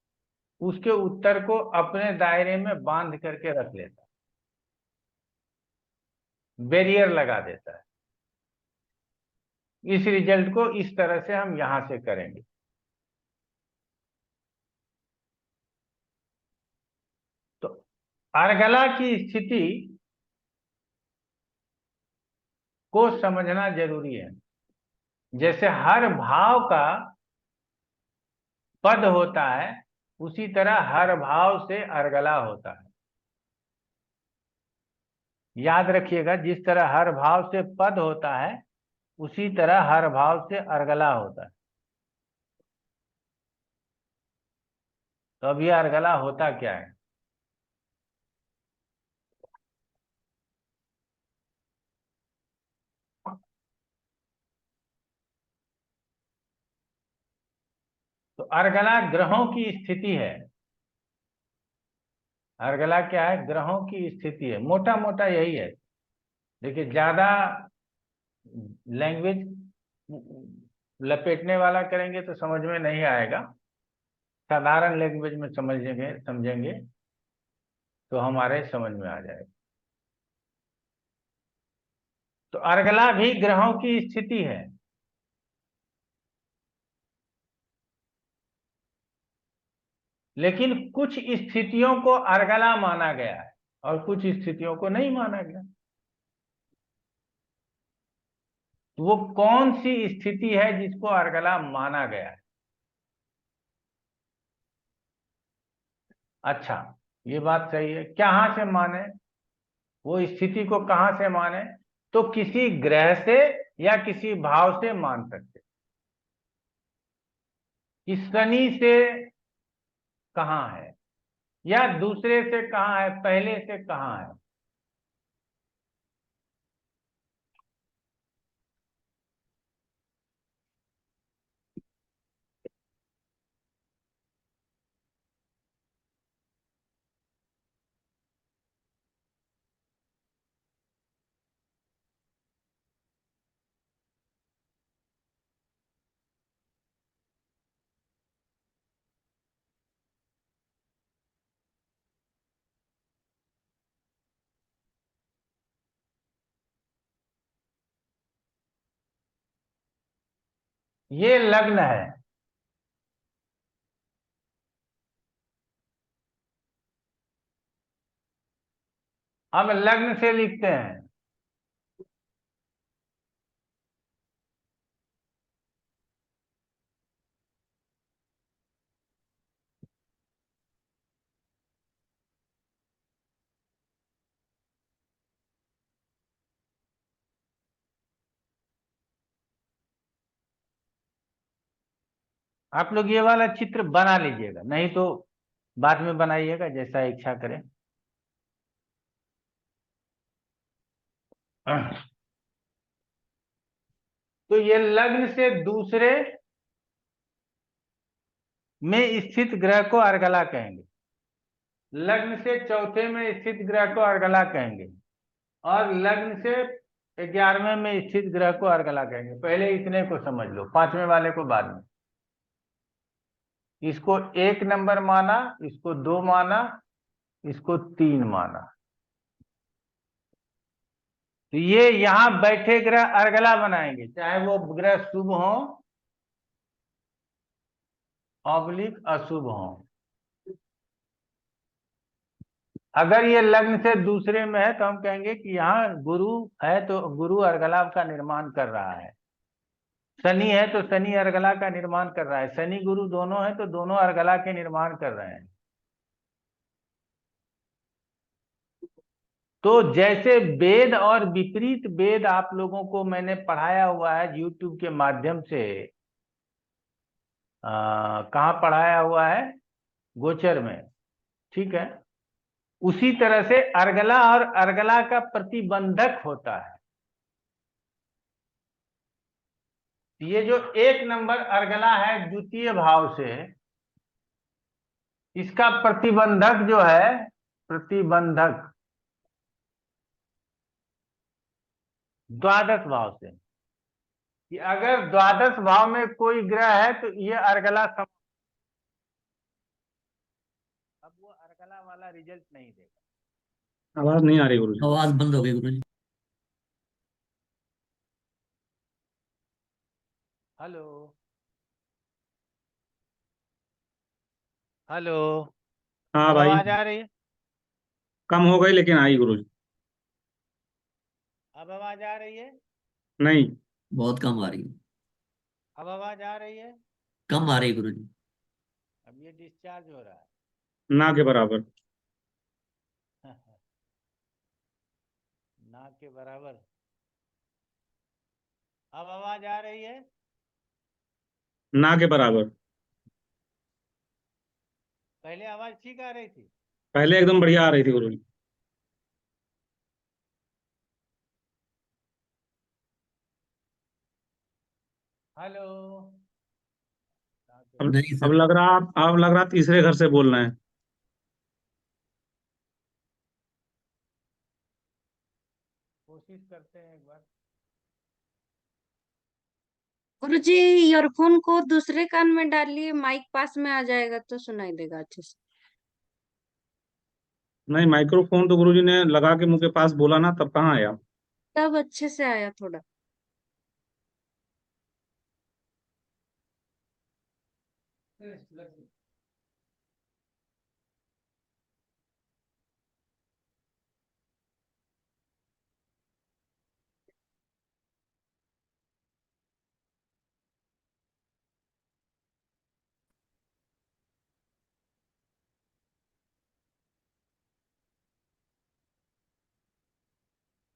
उसके उत्तर को अपने दायरे में बांध करके रख लेता है, बैरियर लगा देता है। इस रिजल्ट को इस तरह से हम यहां से करेंगे। तो अर्गला की स्थिति को समझना जरूरी है। जैसे हर भाव का पद होता है, उसी तरह हर भाव से अर्गला होता है। याद रखिएगा, जिस तरह हर भाव से पद होता है, उसी तरह हर भाव से अर्गला होता है। तो अब यह अर्गला होता क्या है, तो अर्गला ग्रहों की स्थिति है। अर्गला क्या है, ग्रहों की स्थिति है। मोटा मोटा यही है। देखिए, ज्यादा लैंग्वेज लपेटने वाला करेंगे तो समझ में नहीं आएगा। साधारण लैंग्वेज में समझेंगे तो हमारे समझ में आ जाएगा। तो अर्गला भी ग्रहों की स्थिति है। लेकिन कुछ स्थितियों को अर्गला माना गया है और कुछ स्थितियों को नहीं माना गया। तो वो कौन सी स्थिति है जिसको अर्गला माना गया है? अच्छा, ये बात सही है। कहाँ से माने, वो स्थिति को कहाँ से माने? तो किसी ग्रह से या किसी भाव से मान सकते। कि शनि से कहाँ है, या दूसरे से कहाँ है, पहले से कहाँ है। ये लग्न है। हम लग्न से लिखते हैं। आप लोग ये वाला चित्र बना लीजिएगा, नहीं तो बाद में बनाइएगा, जैसा इच्छा करें। तो ये लग्न से दूसरे में स्थित ग्रह को अर्गला कहेंगे। लग्न से चौथे में स्थित ग्रह को अर्गला कहेंगे। और लग्न से 11वें में स्थित ग्रह को अर्गला कहेंगे। पहले इतने को समझ लो, 5वें वाले को बाद में। इसको 1 नंबर माना, इसको 2 माना, इसको 3 माना। तो ये यहां बैठे ग्रह अर्गला बनाएंगे, चाहे वो ग्रह शुभ हो ऑब्लिक अशुभ हो। अगर ये लग्न से दूसरे में है तो हम कहेंगे कि यहाँ गुरु है, तो गुरु अर्गला का निर्माण कर रहा है। शनि है तो शनि अर्गला का निर्माण कर रहा है। शनि गुरु दोनों है तो दोनों अर्गला के निर्माण कर रहे हैं। तो जैसे वेद और विपरीत वेद आप लोगों को मैंने पढ़ाया हुआ है यूट्यूब के माध्यम से। कहाँ पढ़ाया हुआ है? गोचर में, ठीक है। उसी तरह से अर्गला और अर्गला का प्रतिबंधक होता है। ये जो 1 नंबर अर्गला है द्वितीय भाव से, इसका प्रतिबंधक जो है, प्रतिबंधक द्वादश भाव से, कि अगर द्वादश भाव में कोई ग्रह है तो ये अर्गला अब वो अर्गला वाला रिजल्ट नहीं देगा। आवाज नहीं आ रही गुरुजी। आवाज बंद हो गई गुरुजी। हेलो हेलो, हाँ अब भाई, आवाज आ रही है? कम हो गई लेकिन आई गुरुजी। अब आवाज आ रही है? नहीं, बहुत कम आ रही है। अब आवाज आ रही है? कम आ रही है गुरुजी। अब ये डिस्चार्ज हो रहा ना के बराबर। है। ना के बराबर। अब आवाज आ रही है? ना के बराबर। पहले आवाज ठीक आ रही थी। पहले एकदम बढ़िया आ रही थी गुरुजी। हेलो। नहीं अब सर। लग रहा, अब लग रहा तीसरे घर से बोल रहे हैं। कोशिश करते हैं एक बार। गुरुजी ईयरफोन को दूसरे कान में डालिए, माइक पास में आ जाएगा तो सुनाई देगा अच्छे से। नहीं, माइक्रोफोन तो गुरुजी ने लगा के मुंह के पास बोला ना, तब कहाँ आया। तब अच्छे से आया थोड़ा।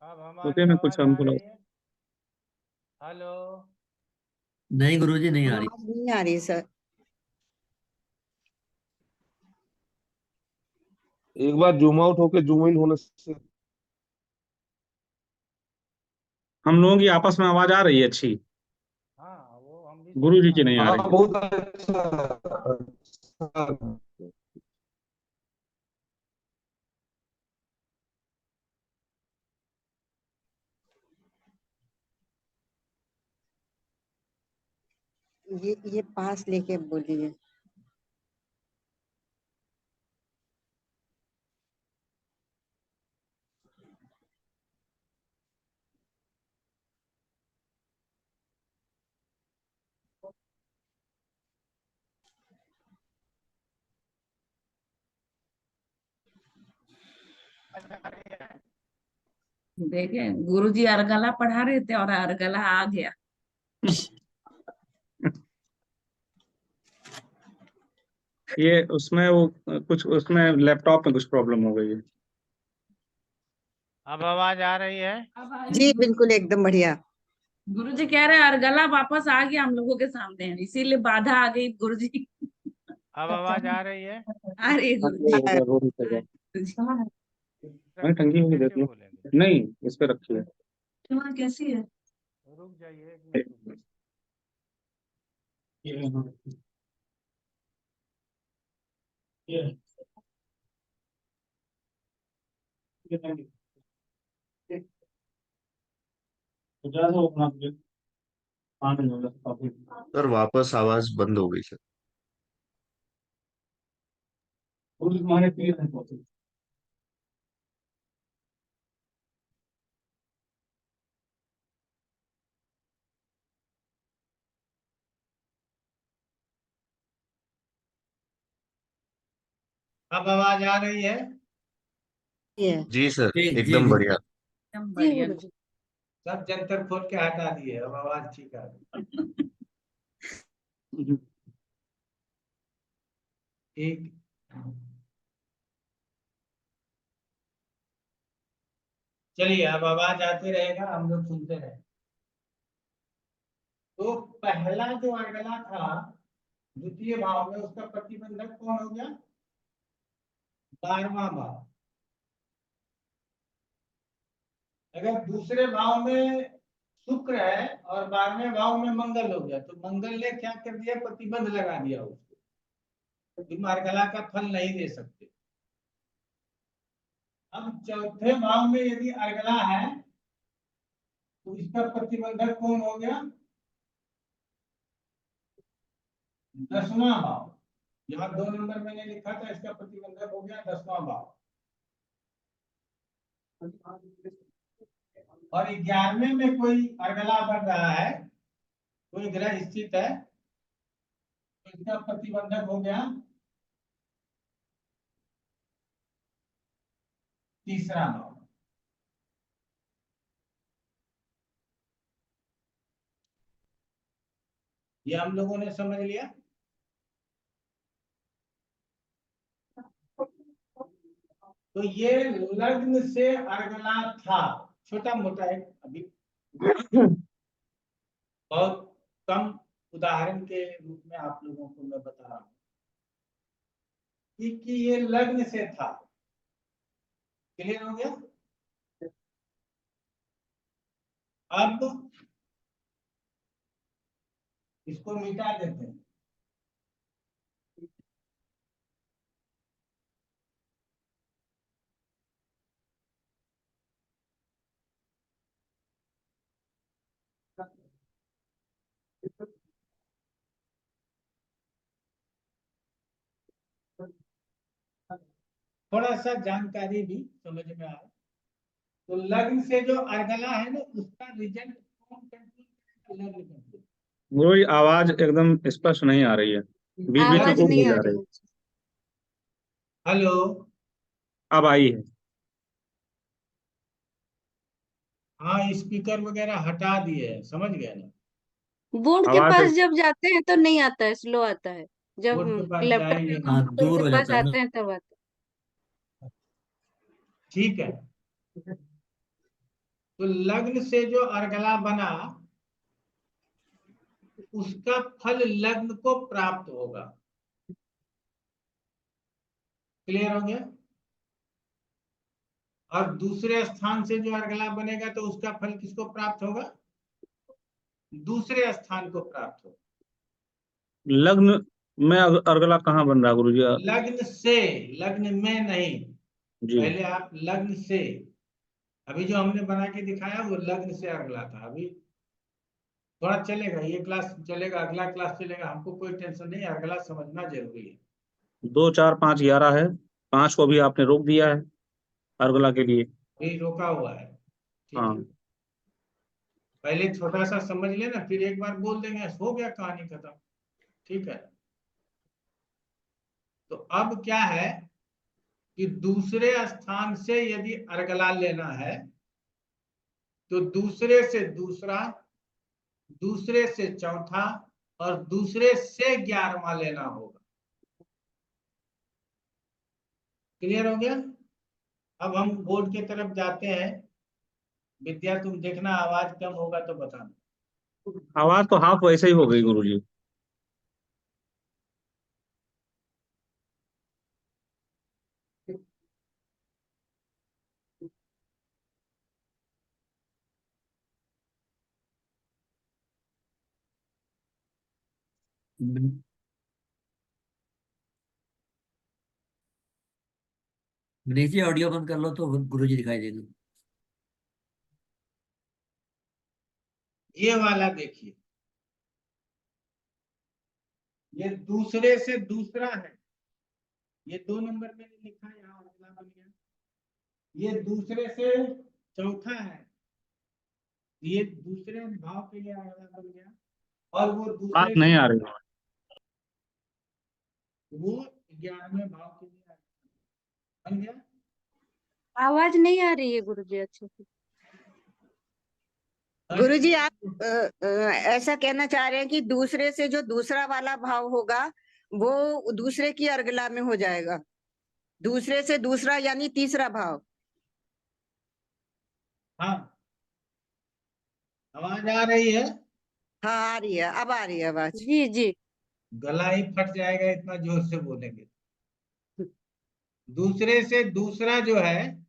अब हमारी सोचे में कुछ आवाज आ हमको रही लगा। है? हेलो। नहीं गुरुजी नहीं आ रही। आवाज नहीं आ रही सर। एक बार जूम आउट होके जूम इन होने से। हम लोगों की आपस में आवाज आ रही है अच्छी, हाँ, वो हम भी गुरुजी समझा की रहे नहीं हैं। आ हाँ रही है। बहुत अच्छा। अच्छा। ये पास लेके बोलिए। देखिए गुरुजी अर्गला पढ़ा रहे थे और अर्गला आ गया। ये उसमें वो कुछ उसमें लैपटॉप में कुछ प्रॉब्लम हो गई है। अब आवाज आ रही है? जी बिल्कुल एकदम बढ़िया। गुरुजी कह रहे हैं अर्गला वापस आ गया हम लोगों के सामने, इसीलिए बाधा आ गई गुरुजी। अब आवाज आ रही है? आ रही है गुरुजी। गुरुजी। नहीं, टंगी हुई कैसे देती है। बोलेंगे? नहीं, इस पे रखी है। कैसी है? रुक जाइए, 1 मिनट रुकिए। सर वापस आवाज बंद हो गई सर। अब आवाज आ रही है? ये जी सर जी जी एकदम जी बढ़िया। एकदम जी बढ़िया। गुरुजी। सब जंतर खोल के हटा दिए, अब आवाज ठीक आ रही। ठीक। चलिए अब आवाज आते रहेगा, हम लोग सुनते रहे। तो पहला जो अगला था द्वितीय भाव में, उसका प्रतिबंधक कौन हो गया? 12वां भाव। अगर दूसरे भाव में शुक्र है और 12वें भाव में मंगल हो गया, तो मंगल ने क्या कर दिया? प्रतिबंध लगा दिया उसको, तुम अर्गला का फल नहीं दे सकते। अब चौथे भाव में यदि अर्गला है तो इसका प्रतिबंधक कौन हो गया? 10वां भाव। यहाँ 2 नंबर मैंने लिखा था, इसका प्रतिबंधक हो गया 10वां भाव। और 11वें में कोई अर्गला बन रहा है, कोई ग्रह स्थित है, तो इसका प्रतिबंधक हो गया 3रा भाव। ये हम लोगों ने समझ लिया। तो ये लग्न से अर्गला था, छोटा मोटा है, अभी बहुत कम उदाहरण के रूप में आप लोगों को मैं बता रहा हूं कि ये लग्न से था। क्लियर हो गया? अब इसको मिटा देते हैं। थोड़ा सा जानकारी भी समझ में आए। तो लग्न से जो अर्गला है ना, उसका रिजल्ट कौन कंट्रोल करेगा? लग्न कंट्रोल। वही आवाज एकदम स्पष्ट नहीं आ रही है, बीच बीच में आवाज गुम हो नहीं आ जा रही रही है। है। हेलो। अब आई है। हाँ, स्पीकर वगैरह हटा दिए हैं, समझ गए ना? बोर्ड के आवाज पास जब जाते हैं तो नहीं आता है, स्लो आता है। जब बोर्ड के पास लैपटॉप या जाएंगे। हाँ कंप्यूटर दूर के हो पास जाता है ना। आते हैं तब आता ठीक है। तो लग्न से जो अर्गला बना, उसका फल लग्न को प्राप्त होगा। क्लियर हो गया? और दूसरे स्थान से जो अर्गला बनेगा तो उसका फल किसको प्राप्त होगा? दूसरे स्थान को प्राप्त होगा। लग्न में अर्गला कहाँ बन रहा है गुरुजी? लग्न से, लग्न में नहीं। जी पहले आप लग्न से, अभी जो हमने बना के दिखाया वो लग्न से अर्गला था। अभी थोड़ा चलेगा, ये क्लास चलेगा, अगला क्लास चलेगा, हमको कोई टेंशन नहीं, अगला समझना जरूरी है। 2 4 5 11 है, 5 को भी आपने रोक दिया है अर्गला के लिए। ये रोका हुआ है। ठीक है, हाँ पहले छोटा सा समझ लेना, फिर एक बार बोल देंगे, हो गया, कहानी खत्म। ठीक है। तो अब क्या है कि दूसरे स्थान से यदि अर्गला लेना है तो दूसरे से दूसरा, दूसरे से चौथा और दूसरे से 11वां लेना होगा। क्लियर हो गया? अब हम बोर्ड की तरफ जाते हैं। विद्या तुम देखना, आवाज कम होगा तो बताना। आवाज तो हाफ वैसे ही हो गई गुरुजी। नीचे ऑडियो बंद कर लो तो गुरुजी दिखाई देंगे। ये वाला देखिए, ये दूसरे से दूसरा है, ये 2 नंबर में नहीं लिखा, यहाँ अगला बन गया। ये दूसरे से चौथा है, ये दूसरे भाव के लिए अगला बन गया, और वो बात दूसरे नहीं से आ रही। वो 11वें भाव के लिए बन गया। आवाज नहीं आ रही है गुरुजी अच्छे से। गुरुजी आप ऐसा कहना चाह रहे हैं कि दूसरे से जो दूसरा वाला भाव होगा वो दूसरे की अर्गला में हो जाएगा, दूसरे से दूसरा यानी तीसरा भाव। हाँ, आवाज आ रही है? हाँ आ रही है, अब आ रही है आवाज। जी जी। गला ही फट जाएगा इतना जोर से बोलेंगे। दूसरे से दूसरा जो है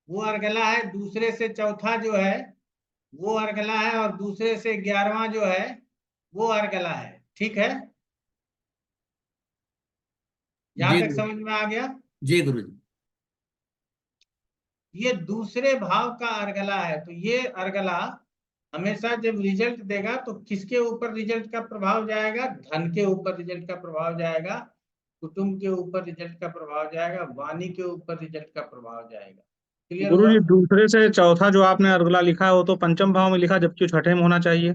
वो अर्गला है, दूसरे से चौथा जो है वो अर्गला है, और दूसरे से 11वां जो है वो अर्गला है। ठीक है, यहां जी तक गुरु समझ में आ गया? जी गुरु जी। ये दूसरे भाव का अर्गला है, तो ये अर्गला हमेशा जब रिजल्ट देगा तो किसके ऊपर रिजल्ट का प्रभाव जाएगा? धन के ऊपर रिजल्ट का प्रभाव जाएगा, कुटुंब के ऊपर रिजल्ट का प्रभाव जाएगा, वाणी के ऊपर रिजल्ट का प्रभाव जाएगा। क्लियर गुरु हुआ? जी, दूसरे से चौथा जो आपने अर्गला लिखा है वो तो पंचम भाव में लिखा, जबकि छठे में होना चाहिए।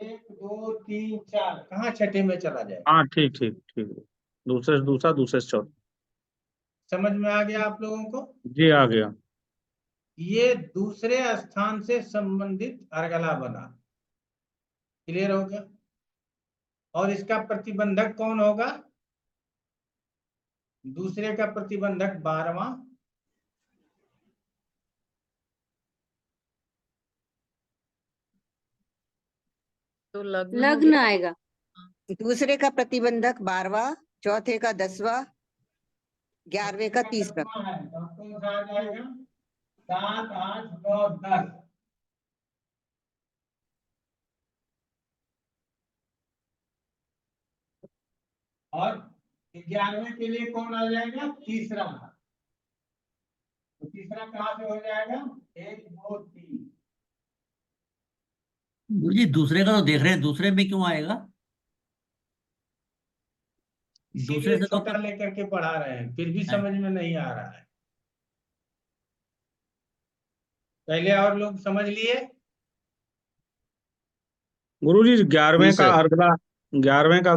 1 2 3 4 कहाँ छठे में चला जाए? हाँ ठीक ठीक ठीक। दूसरे से दूसरा, दूसरे से चौथा। समझ में आ गया आप लोगों को? जी आ गया। ये दूसरे स्थान से संबंधित अर्गला बना। क्लियर हो गया? और इसका प्रतिबंधक कौन होगा? दूसरे का प्रतिबंधक 12वां, तो लग्न हो लग्न गया। आएगा। दूसरे का प्रतिबंधक 12वां, चौथे का 10वां, 11वें का तीसरा। 10वां है तो कौन सा आ जाएगा? 7 8 9 10। और 11वें के लिए कौन आ जाएगा? तीसरा। तो तीसरा कहाँ से हो जाएगा? 1 2 3। गुरु जी दूसरे का तो देख रहे हैं, दूसरे में क्यों आएगा? दूसरे इसीलिए से तो छोटा लेकर के पढ़ा रहे हैं, फिर भी है। समझ में नहीं आ रहा है। पहले और लोग समझ लिए? गुरु जी, जी 11वें का सर। अर्गला, 11वें का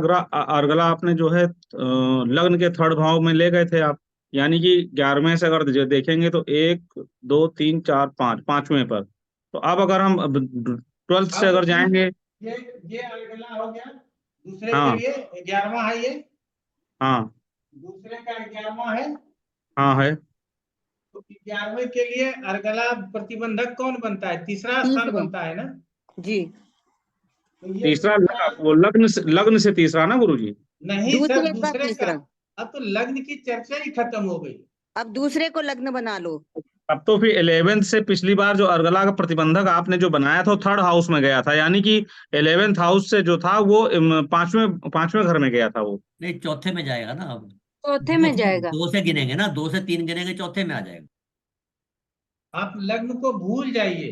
अर्गला आपने जो है लग्न के थर्ड भाव में ले गए थे आप। यानी कि 11वें से अगर देखेंगे तो 1 2 3 4 5, पांचवें पर। तो अब अगर हम 12th से अब अगर जाएंगे। ये अर्गला हो गया दूसरे के हाँ लिए। 11वां है ये, हाँ दूसरे का 11वां है। हाँ है। तो 11वें के लिए अर्गला प्रतिबंधक कौन बनता है? तीसरा स्थान तीसरा। बनता है ना? जी। तो ये तीसरा तीसरा वो लग्न से तीसरा ना गुरु जी? नहीं सर, दूसरे का दूसरे का। तीसरा। अब तो लग्न की चर्चा ही खत्म हो गई। अब दूसरे को लग्न बना लो। अब तो फिर 11th से पिछली बार जो अर्गला का प्रतिबंधक आपने जो बनाया था वो थर्ड हाउस में गया था, यानी कि 11th हाउस से जो था वो पांचवें घर में गया था वो। नहीं, चौथे में जाएगा ना अब। चौथे दो में से जाएगा। दो से गिनेंगे ना, 2 से 3 गिनेंगे, चौथे में आ जाएगा। आप लग्न को भूल जाइए।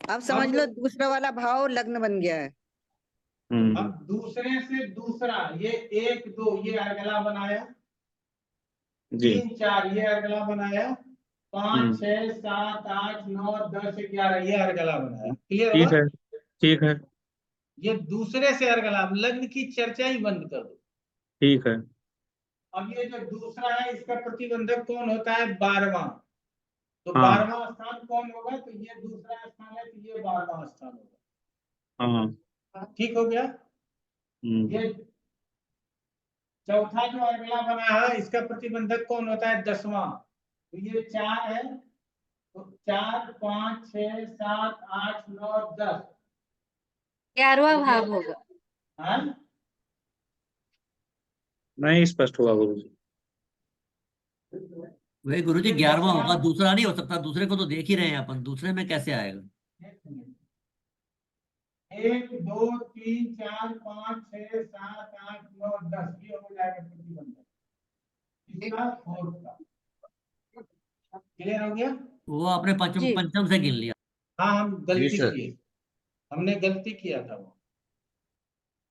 अब समझ अब लो दूसरा वाला भाव लग्न बन गया है। अब दूसरे से दूसरा, ये 1 2 ये अर्गला बनाया, जी। 3 4 ये अर्गला बनाया, 5 6 7 8 9 10 11 ये अर्गला बनाया। क्लियर ठीक हुआ? है ठीक है ये दूसरे से अर्गला, अब लग्न की चर्चा ही बंद कर दो। ठीक है। अब ये जो दूसरा है इसका प्रतिबंधक कौन होता है? 12वां। तो हाँ 12वां स्थान कौन होगा? तो ये दूसरा स्थान है, तो ये 12वां स्थान होगा। हाँ। ठीक हो गया? ये चौथा जो अगला बना है इसका प्रतिबंधक कौन होता है? 10वां। तो ये 4 है, तो 4 5 6 7 8 9 10। 11वां भाव होगा। हाँ? नहीं स्पष्ट हुआ गुरु जी। वही गुरु जी, 11वां होगा, दूसरा नहीं हो सकता। दूसरे को तो देख ही रहे हैं अपन, दूसरे में कैसे आएगा? 1 2 3 4 5 6 7 8 9 10 ये हो जाएगा प्रतिबंधक। इसका फोर्थ का। क्लियर हो गया? वो आपने जी पंचम से गिन लिया। हाँ, हम जी गलती सर। किए, हमने गलती किया था वो।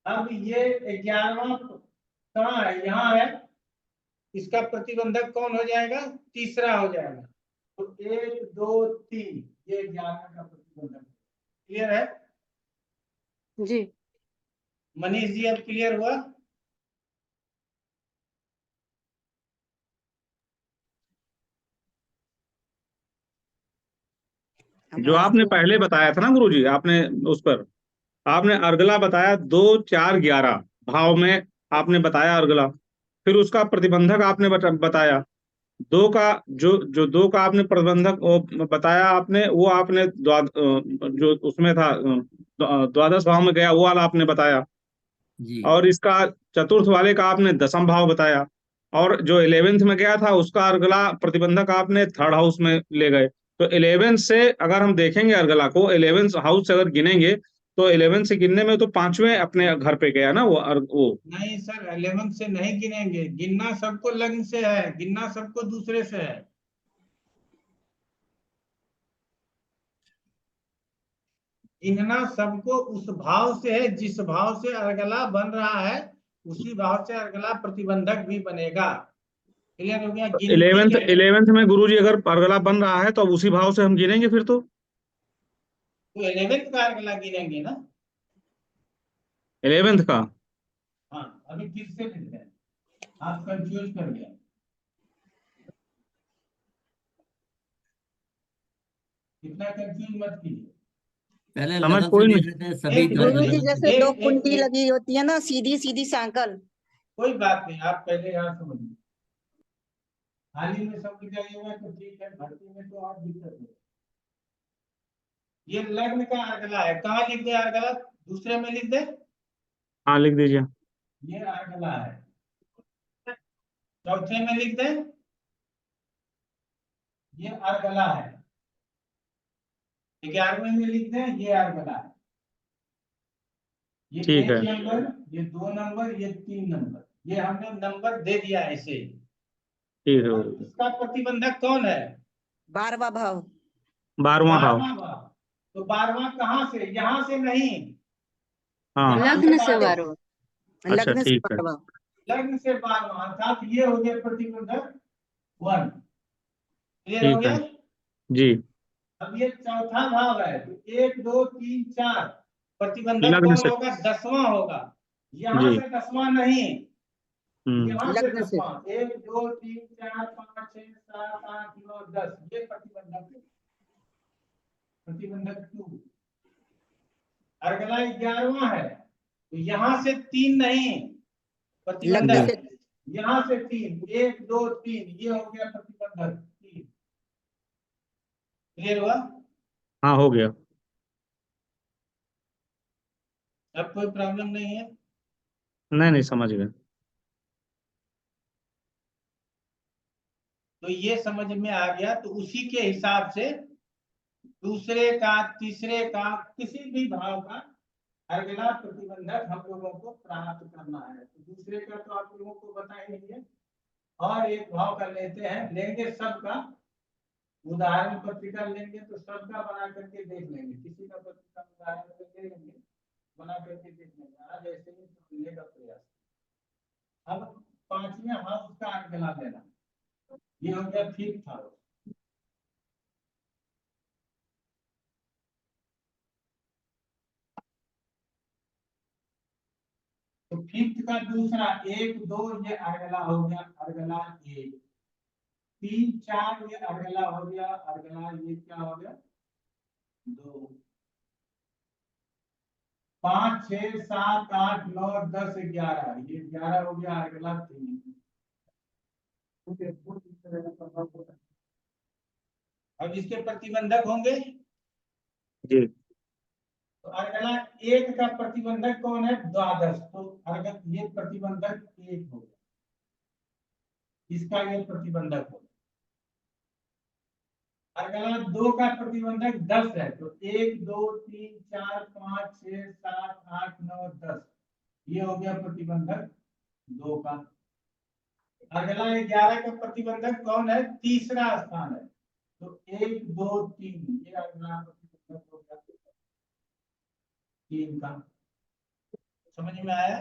अब ये 11वां कहाँ है? यहाँ है। इसका प्रतिबंधक कौन हो जाएगा? तीसरा हो जाएगा। तो 1 2 3 ये 11 का प्रतिबंधक। क्लियर है जी मनीष जी? अब क्लियर हुआ? जो आपने पहले बताया था ना गुरुजी, आपने उस पर आपने अर्गला बताया 2 4 11 भाव में आपने बताया अर्गला, फिर उसका प्रतिबंधक आपने बताया दो का, जो दो का आपने प्रतिबंधक वो बताया आपने, वो आपने जो उसमें था द्वादश भाव में गया वो वाला आपने बताया, जी और इसका चतुर्थ वाले का आपने दशम भाव बताया, और जो 11th में गया था उसका अर्गला प्रतिबंधक आपने थर्ड हाउस में ले गए। तो 11 से अगर हम देखेंगे अर्गला को 11 हाउस से अगर गिनेंगे तो 11 से गिनने में तो पांचवें अपने घर पे गया ना वो। नहीं सर, 11 से नहीं गिनेंगे, गिनना सबको लग्न से है, गिनना सबको दूसरे से है। गिनना सबको उस भाव से है जिस भाव से अर्गला बन रहा है, उसी भाव से अर्गला प्रतिबंधक भी बनेगा। क्लियर हो गया? गिनती 11th में गुरुजी अगर अर्गला बन रहा है तो अब उसी भाव से हम गिनेंगे फिर तो 11th का अर्गला गिनेंगे ना। 11th का। हाँ, अभी फिर से लिखते हैं, आप कंफ्यूज कर गया। इतना कंफ्यूज मत कीजिए। पहले समझ लगन से कोई नहीं। देख रहे थे सभी एक गुरु जी लगन जैसे एक दो एक कुंडी एक लगी होती है ना, सीधी सीधी सांकल। कोई बात नहीं, आप पहले यहाँ समझिए। हाल ही में समझ जाइएगा तो ठीक है, भर्ती में तो आप दिक्कत है। ये लग्न का अर्गला है, कहाँ लिख दे अर्गला? दूसरे में लिख दे। हाँ लिख दीजिए। ये अर्गला है। चौथे में लिख दे, ये अर्गला है। 11वें में लिख दे, ये अर्गला है। ये ठीक 1 है। नंबर, ये 2 नंबर, ये 3 नंबर, ये हमने नंबर दे दिया ऐसे ही। ठीक है। अब इसका प्रतिबंधक कौन है? 12वां भाव। 12वां भाव। 12वां भाव। तो 12वां कहाँ से? यहाँ से नहीं, हाँ यहाँ लग्न से 12वां। 12वां। अच्छा लग्न से ठीक है। 12वां। लग्न से 12वां, अर्थात ये हो गया प्रतिबंधक 1। क्लियर हो ठीक है गया? जी। अब ये चौथा भाव है, तो 1 2 3 4 प्रतिबंधक लग्न कौन से। होगा? 10वां होगा। यहाँ जी। से 10वां नहीं, हम्म। यहाँ से लग्न से 10वां। 1 2 3 4 5 6 7 8 9 10 ये प्रतिबंधक है। प्रतिबंधक 2। अर्गला 11वां है, तो यहाँ से 3 नहीं, लग्न जी। प्रतिबंधक से यहाँ से 3, 1 2 3 ये हो गया प्रतिबंधक 3। क्लियर हुआ? हाँ हो गया। अब कोई प्रॉब्लम नहीं है? नहीं नहीं समझ गए। तो ये समझ में आ गया, तो उसी के हिसाब से दूसरे का, तीसरे का, किसी भी भाव का अगला प्रतिबंधक हम लोगों को प्राप्त करना है। तो दूसरे का तो आप लोगों को बता ही नहीं है, और एक भाव का लेते हैं, लेंगे सबका उदाहरण पत्रिका लेंगे, तो सबका बना करके देख लेंगे। किसी का पत्रिका उदाहरण ले लेंगे, बना करके देख लेंगे। आज ऐसे ही समझने का प्रयास। अब 5वें हाउस का अगला लेना, ये हो गया 5th हाउस। तो 5th का दूसरा 1 2 ये अर्गला हो गया, अर्गला 1। 3 4 ये अर्गला हो गया, अर्गला ये क्या हो गया? 2। 5 6 7 8 9 10 11 ये 11 हो गया, अर्गला 3। अब इसके प्रतिबंधक होंगे। जी। तो अर्गला 1 का प्रतिबंधक कौन है? द्वादश। तो अर्गल ये प्रतिबंधक 1 हो गया, इसका ये प्रतिबंधक हो गया। अर्गला 2 का प्रतिबंधक 10 है, तो 1 2 3 4 5 6 7 8 9 10 ये हो गया प्रतिबंधक 2 का। अर्गला 11 का प्रतिबंधक कौन है? तीसरा स्थान है, तो 1 2 3 ये अगला प्रतिबंधक हो गया 3 का। समझ में आया?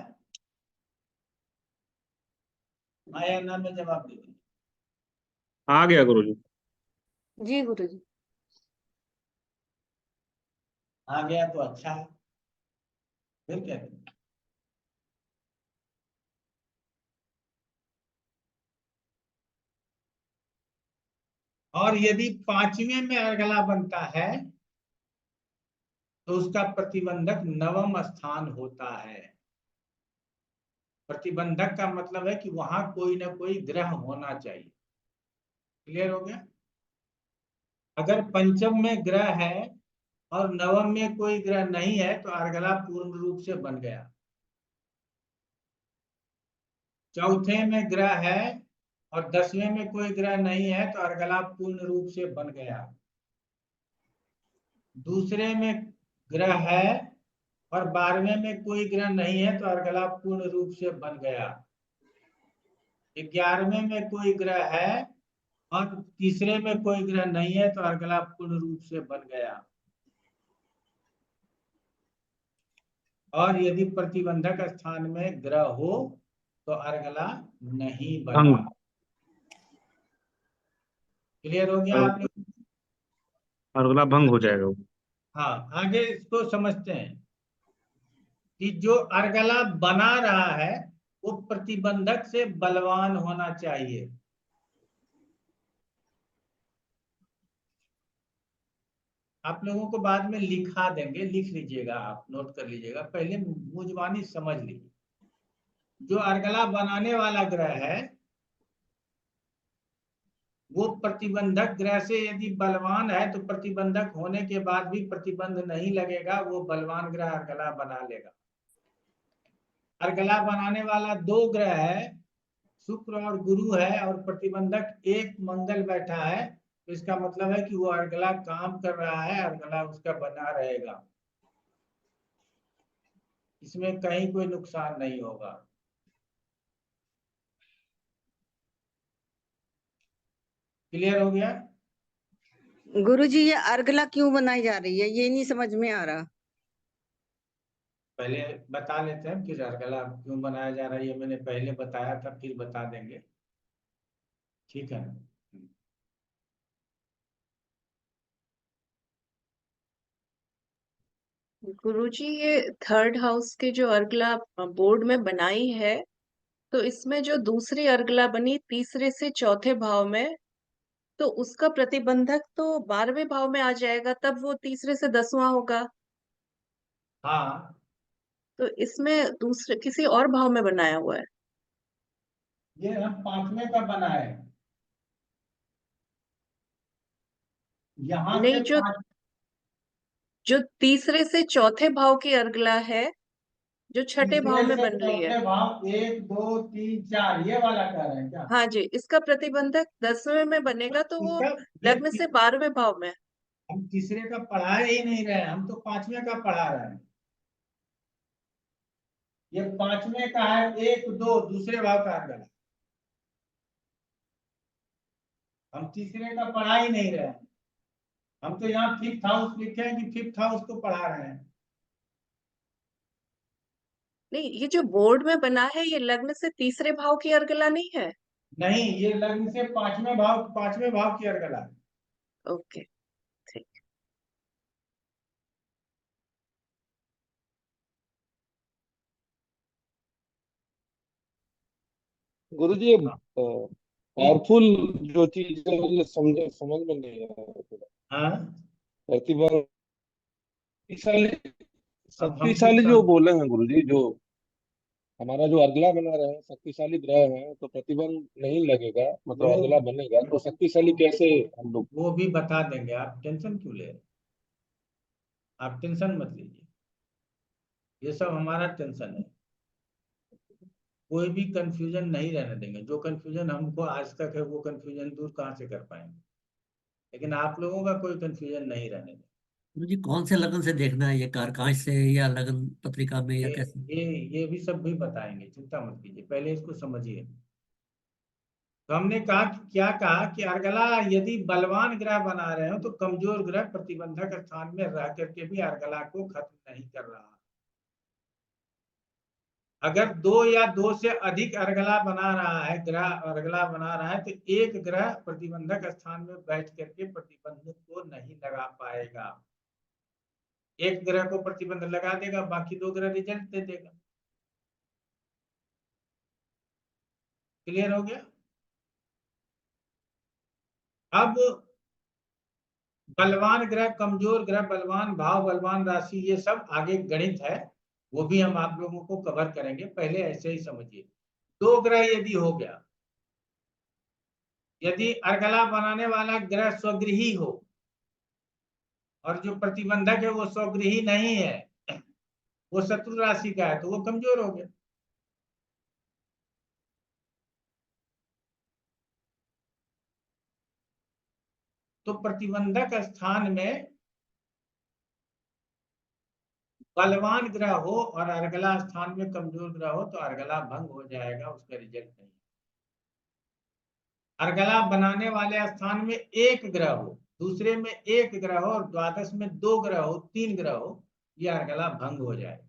आया ना? में जवाब दे दीजिए। आ गया गुरुजी। जी गुरुजी। आ गया तो अच्छा है। फिर क्या करें? और यदि 5वें में अर्गला बनता है तो उसका प्रतिबंधक 9वां स्थान होता है। प्रतिबंधक का मतलब है कि वहां कोई ना कोई ग्रह होना चाहिए। क्लियर हो गया? अगर पंचम में ग्रह है और नवम में कोई ग्रह नहीं है तो अर्गला पूर्ण रूप से बन गया। चौथे में ग्रह है और 10वें में कोई ग्रह नहीं है तो अर्गला पूर्ण रूप से बन गया। दूसरे में ग्रह है और 12वें में कोई ग्रह नहीं है तो अर्गला पूर्ण रूप से बन गया। 11वें में कोई ग्रह है और तीसरे में कोई ग्रह नहीं है तो अर्गला पूर्ण रूप से बन गया। और यदि प्रतिबंधक स्थान में ग्रह हो तो अर्गला नहीं बना। भंग। क्लियर हो गया आप लोग? अर्गला भंग हो जाएगा वो। हाँ, आगे इसको समझते हैं कि जो अर्गला बना रहा है वो प्रतिबंधक से बलवान होना चाहिए। आप लोगों को बाद में लिखा देंगे, लिख लीजिएगा, आप नोट कर लीजिएगा, पहले मुंजबानी समझ लीजिए। जो अर्गला बनाने वाला ग्रह है वो प्रतिबंधक ग्रह से यदि बलवान है तो प्रतिबंधक होने के बाद भी प्रतिबंध नहीं लगेगा, वो बलवान ग्रह अर्गला बना लेगा। अर्गला बनाने वाला 2 ग्रह है, शुक्र और गुरु है, और प्रतिबंधक एक मंगल बैठा है, तो इसका मतलब है कि वो अर्गला काम कर रहा है, अर्गला उसका बना रहेगा, इसमें कहीं कोई नुकसान नहीं होगा। क्लियर हो गया? गुरुजी ये अर्गला क्यों बनाई जा रही है, ये नहीं समझ में आ रहा। पहले बता लेते हैं फिर अर्गला क्यों बनाया जा रहा है, ये मैंने पहले बताया था, फिर बता देंगे। ठीक है? गुरुजी ये थर्ड हाउस के जो अर्गला बोर्ड में बनाई है, तो इसमें जो दूसरी अर्गला बनी तीसरे से चौथे भाव में, तो उसका प्रतिबंधक तो 12वें भाव में आ जाएगा, तब वो तीसरे से 10वां होगा। हाँ, तो इसमें दूसरे किसी और भाव में बनाया हुआ है। ये हम 5वें का बना है, यहाँ से नहीं, जो 5। जो तीसरे से चौथे भाव की अर्गला है, जो छठे भाव तीसरे में से बन रही है। चौथे भाव 1 2 3 4 ये वाला कह रहे हैं क्या? हाँ जी, इसका प्रतिबंधक 10वें में बनेगा, तो वो इसका लग्न से 12वें भाव में। हम तीसरे का पढ़ा ही नहीं रहे हैं, हम तो 5वें का पढ़ा रहे हैं। ये 5वें का है 1 2 दूसरे भाव का अर्गला, हम तीसरे का पढ़ा ही नहीं रहे हैं। हम तो यहाँ 5th हाउस लिखे हैं कि 5th हाउस को पढ़ा रहे हैं। नहीं, ये जो बोर्ड में बना है ये लग्न से तीसरे भाव की अर्गला नहीं है। नहीं, ये लग्न से 5वें भाव की अर्गला है। ओके, ठीक। गुरुजी पावरफुल जो चीज है मुझे समझ में नहीं आ रहा थोड़ा। हाँ, प्रतिबंध शक्तिशाली अब हम शक्तिशाली जो बोले हैं गुरुजी, जो हमारा जो अगला बना रहे हैं शक्तिशाली ग्रह है, तो प्रतिबंध नहीं लगेगा, मतलब अगला बनेगा तो शक्तिशाली कैसे हम लोग। वो भी बता देंगे, आप टेंशन क्यों ले रहे हैं? आप टेंशन मत लीजिए, ये सब हमारा टेंशन है। कोई भी कंफ्यूजन नहीं रहने देंगे। जो कंफ्यूजन हमको आज तक है वो कंफ्यूजन दूर कहाँ से कर पाएंगे, लेकिन आप लोगों का कोई कंफ्यूजन नहीं रहने देंगे। गुरुजी कौन से लगन से देखना है, ये कारकांच से या लगन पत्रिका में या कैसे? ये भी सब भी बताएंगे, चिंता मत कीजिए, पहले इसको समझिए। तो हमने कहा कि क्या कहा कि अर्गला यदि बलवान ग्रह बना रहे हो तो कमजोर ग्रह प्रतिबंधक स्थान में रह करके भी अर्गला को खत्म नहीं कर रहा। अगर 2 या 2 से अधिक अर्गला बना रहा है, ग्रह अर्गला बना रहा है, तो एक ग्रह प्रतिबंधक स्थान में बैठ करके प्रतिबंध को नहीं लगा पाएगा। एक ग्रह को प्रतिबंध लगा देगा, बाकी 2 ग्रह रिजल्ट दे देगा। क्लियर हो गया? अब बलवान ग्रह, कमजोर ग्रह, बलवान भाव, बलवान राशि, ये सब आगे गणित है, वो भी हम आप लोगों को कवर करेंगे, पहले ऐसे ही समझिए। 2 ग्रह यदि हो गया, यदि अर्गला बनाने वाला ग्रह स्वगृही हो और जो प्रतिबंधक है वो स्वगृही नहीं है, वो शत्रु राशि का है, तो वो कमजोर हो गया। तो प्रतिबंधक स्थान में बलवान ग्रह हो और अर्गला स्थान में कमजोर ग्रह हो तो अर्गला भंग हो जाएगा, उसका रिजल्ट नहीं। अर्गला बनाने वाले स्थान में एक ग्रह हो, दूसरे में एक ग्रह हो और द्वादश में 2 ग्रह हो, 3 ग्रह हो, यह अर्गला भंग हो जाएगा।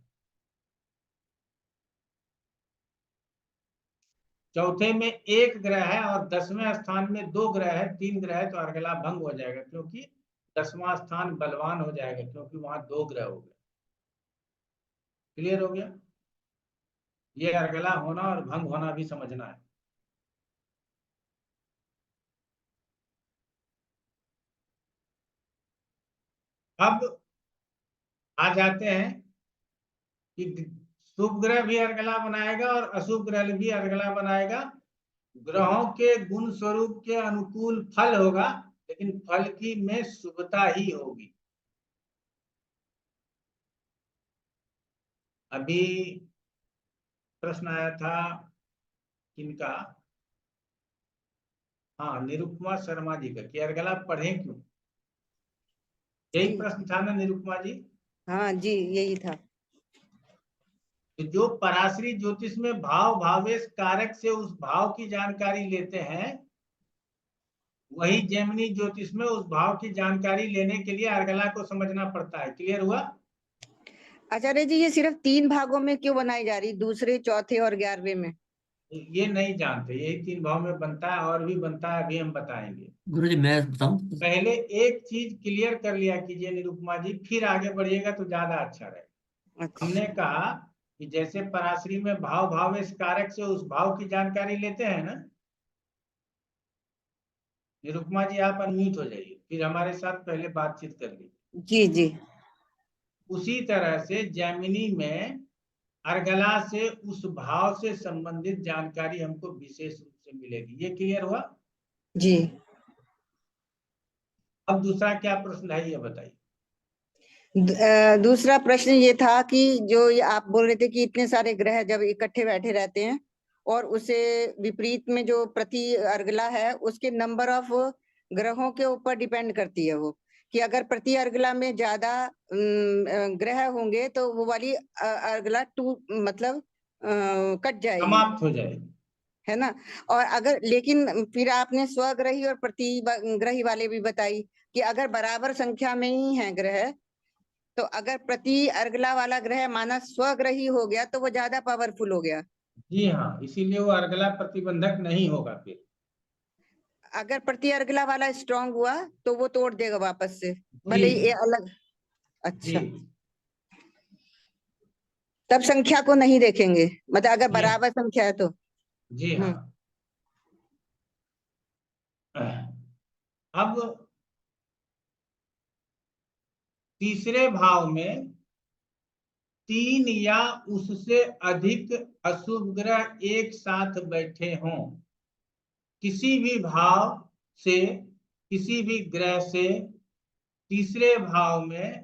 चौथे में एक ग्रह है और 10वें स्थान में 2 ग्रह है, 3 ग्रह है, तो अर्गला भंग हो जाएगा, क्योंकि 10वां स्थान बलवान हो जाएगा, क्योंकि वहां 2 ग्रह हो गए। क्लियर हो गया? ये अर्गला होना और भंग होना भी समझना है। अब आ जाते हैं कि शुभ ग्रह भी अर्गला बनाएगा और अशुभ ग्रह भी अर्गला बनाएगा। ग्रहों के गुण स्वरूप के अनुकूल फल होगा, लेकिन फल की में शुभता ही होगी। अभी प्रश्न आया था किनका, हाँ, निरुपमा शर्मा जी का, कि अर्गला पढ़े क्यों? यही प्रश्न था ना निरुपमा जी? हाँ जी, यही था। तो जो पराशरी ज्योतिष में भाव भावेश कारक से उस भाव की जानकारी लेते हैं, वही जेमिनी ज्योतिष में उस भाव की जानकारी लेने के लिए अर्गला को समझना पड़ता है। क्लियर हुआ? आचार्य जी, ये सिर्फ 3 भागों में क्यों बनाई जा रही, दूसरे, चौथे और 11वें में? ये नहीं जानते, यही 3 भाव में बनता है, और भी बनता है, अभी हम बताएंगे। गुरुजी मैं बताऊं? पहले एक चीज क्लियर कर लिया कीजिए निरुपमा जी, फिर आगे बढ़िएगा तो ज्यादा अच्छा रहेगा। अच्छा। हमने कहा कि जैसे पराशरी में भाव भावेश कारक से उस भाव की जानकारी लेते हैं ना, निरुपमा जी आप अनम्यूट हो जाइए, फिर हमारे साथ पहले बातचीत कर लीजिए। जी जी। उसी तरह से जेमिनी में अर्गला से उस भाव से संबंधित जानकारी हमको विशेष रूप से मिलेगी। ये क्लियर हुआ? जी। अब दूसरा क्या प्रश्न है ये बताइए। दूसरा प्रश्न ये था कि जो ये आप बोल रहे थे कि इतने सारे ग्रह जब इकट्ठे बैठे रहते हैं और उसे विपरीत में जो प्रति अर्गला है उसके नंबर ऑफ ग्रहों के ऊपर डिपेंड करती है वो, कि अगर प्रति अर्गला में ज्यादा ग्रह होंगे तो वो वाली अर्गला मतलब कट जाएगी, समाप्त हो जाएगी, है ना। और अगर, लेकिन फिर आपने स्वग्रही और प्रतिग्रही वाले भी बताई कि अगर बराबर संख्या में ही है ग्रह, तो अगर प्रति अर्गला वाला ग्रह माना स्वग्रही हो गया तो वो ज्यादा पावरफुल हो गया। जी हाँ, इसीलिए वो अर्गला प्रतिबंधक नहीं होगा। फिर अगर प्रति अर्गला वाला स्ट्रांग हुआ तो वो तोड़ देगा वापस से, भले ही ये अलग। अच्छा, तब संख्या को नहीं देखेंगे, मतलब अगर बराबर संख्या है तो। जी हाँ। अब तीसरे भाव में 3 या उससे अधिक अशुभ ग्रह एक साथ बैठे हों, किसी भी भाव से, किसी भी ग्रह से तीसरे भाव में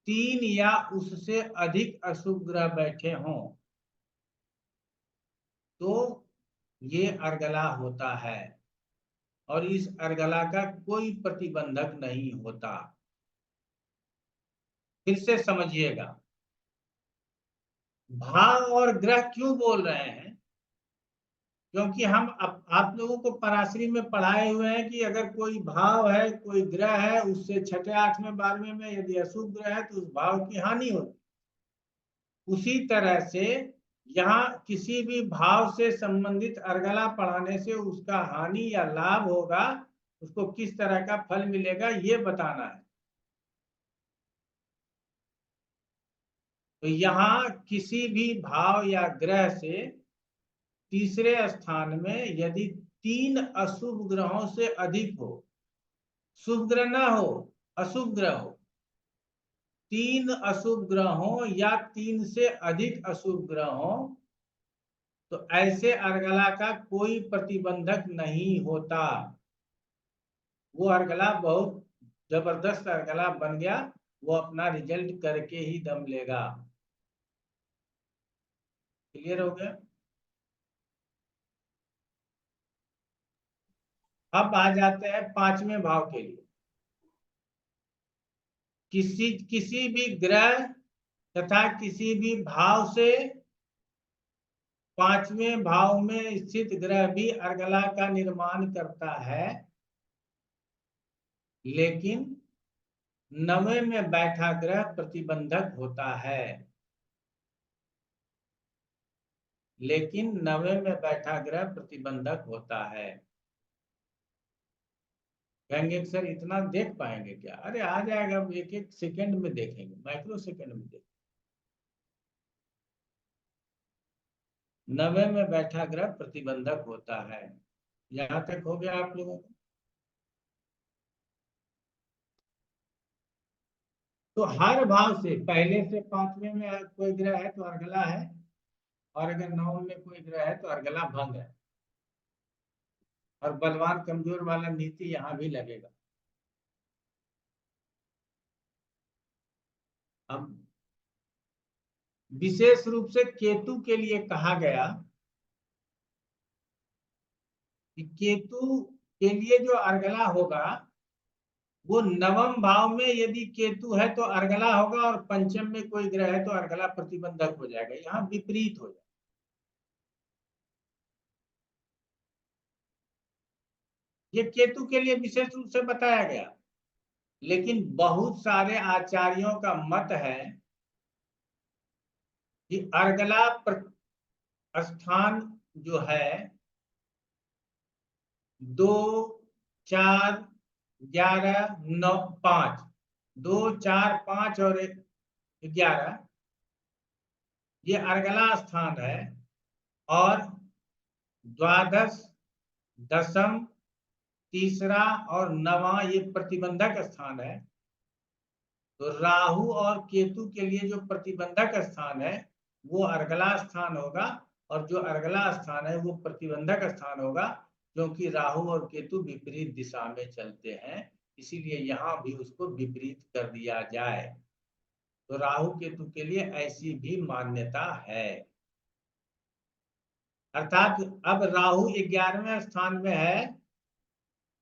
3 या उससे अधिक अशुभ ग्रह बैठे हों तो ये अर्गला होता है, और इस अर्गला का कोई प्रतिबंधक नहीं होता। फिर से समझिएगा, भाव और ग्रह क्यों बोल रहे हैं क्योंकि हम आप लोगों को पराश्री में पढ़ाए हुए हैं कि अगर कोई भाव है, कोई ग्रह है, उससे छठे, आठवें, 12वें में यदि अशुभ ग्रह है तो उस भाव की हानि होती। उसी तरह से यहाँ किसी भी भाव से संबंधित अर्गला पढ़ाने से उसका हानि या लाभ होगा, उसको किस तरह का फल मिलेगा, ये बताना है। तो यहाँ किसी भी भाव या ग्रह से तीसरे स्थान में यदि 3 अशुभ ग्रहों से अधिक हो, शुभ ग्रह ना हो, अशुभ ग्रह हो, 3 अशुभ ग्रह हो या 3 से अधिक अशुभ ग्रह हो, तो ऐसे अर्गला का कोई प्रतिबंधक नहीं होता। वो अर्गला बहुत जबरदस्त अर्गला बन गया, वो अपना रिजल्ट करके ही दम लेगा। क्लियर हो गया? अब आ जाते हैं 5वें भाव के लिए। किसी भी ग्रह तथा किसी भी भाव से 5वें भाव में स्थित ग्रह भी अर्गला का निर्माण करता है, लेकिन 9वें में बैठा ग्रह प्रतिबंधक होता है। लेकिन 9वें में बैठा ग्रह प्रतिबंधक होता है। कहेंगे सर इतना देख पाएंगे क्या? अरे आ जाएगा, एक एक सेकंड में देखेंगे, माइक्रो सेकंड में देखेंगे। 9वें में बैठा ग्रह प्रतिबंधक होता है। यहां तक हो गया आप लोगों को? तो हर भाव से पहले से 5वें में कोई ग्रह है तो अर्गला है, और अगर 9वें में कोई ग्रह है तो अर्गला भंग है। और बलवान कमजोर वाला नीति यहाँ भी लगेगा। अब विशेष रूप से केतु के लिए कहा गया कि केतु के लिए जो अर्गला होगा वो 9वें भाव में यदि केतु है तो अर्गला होगा, और 5म में कोई ग्रह है तो अर्गला प्रतिबंधक हो जाएगा। यहाँ विपरीत हो जाएगा। ये केतु के लिए विशेष रूप से बताया गया, लेकिन बहुत सारे आचार्यों का मत है कि अर्गला स्थान जो है 2, 4, 11, 9, 5, 2, 4, 5 और 11 ये अर्गला स्थान है, और द्वादश, दशम, तीसरा और 9वां ये प्रतिबंधक स्थान है। तो राहु और केतु के लिए जो प्रतिबंधक स्थान है वो अर्गला स्थान होगा, और जो अर्गला स्थान है वो प्रतिबंधक स्थान होगा, क्योंकि राहु और केतु विपरीत दिशा में चलते हैं, इसीलिए यहाँ भी उसको विपरीत कर दिया जाए। तो राहु केतु के लिए ऐसी भी मान्यता है। अर्थात अब राहु 11वें स्थान में है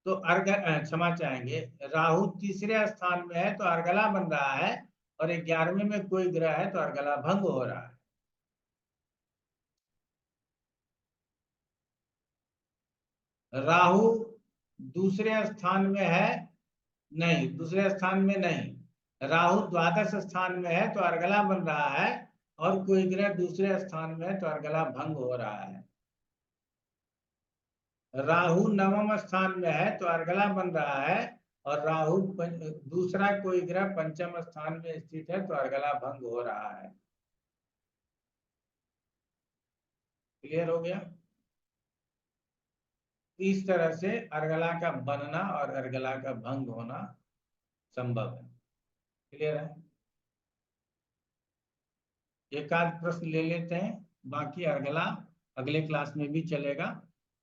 तो क्षमा चाहेंगे, राहु तीसरे स्थान में है तो अर्गला बन रहा है, और 11वें में कोई ग्रह है तो अर्गला भंग हो रहा है। राहु दूसरे स्थान में है, नहीं, दूसरे स्थान में नहीं, राहु द्वादश स्थान में है तो अर्गला बन रहा है, और कोई ग्रह दूसरे स्थान में है तो अर्गला भंग हो रहा है। राहु 9वें स्थान में है तो अर्गला बन रहा है, और राहु दूसरा कोई ग्रह 5म स्थान में स्थित है तो अर्गला भंग हो रहा है। क्लियर हो गया? इस तरह से अर्गला का बनना और अर्गला का भंग होना संभव है। क्लियर है? एक आध प्रश्न ले लेते हैं, बाकी अर्गला अगले क्लास में भी चलेगा,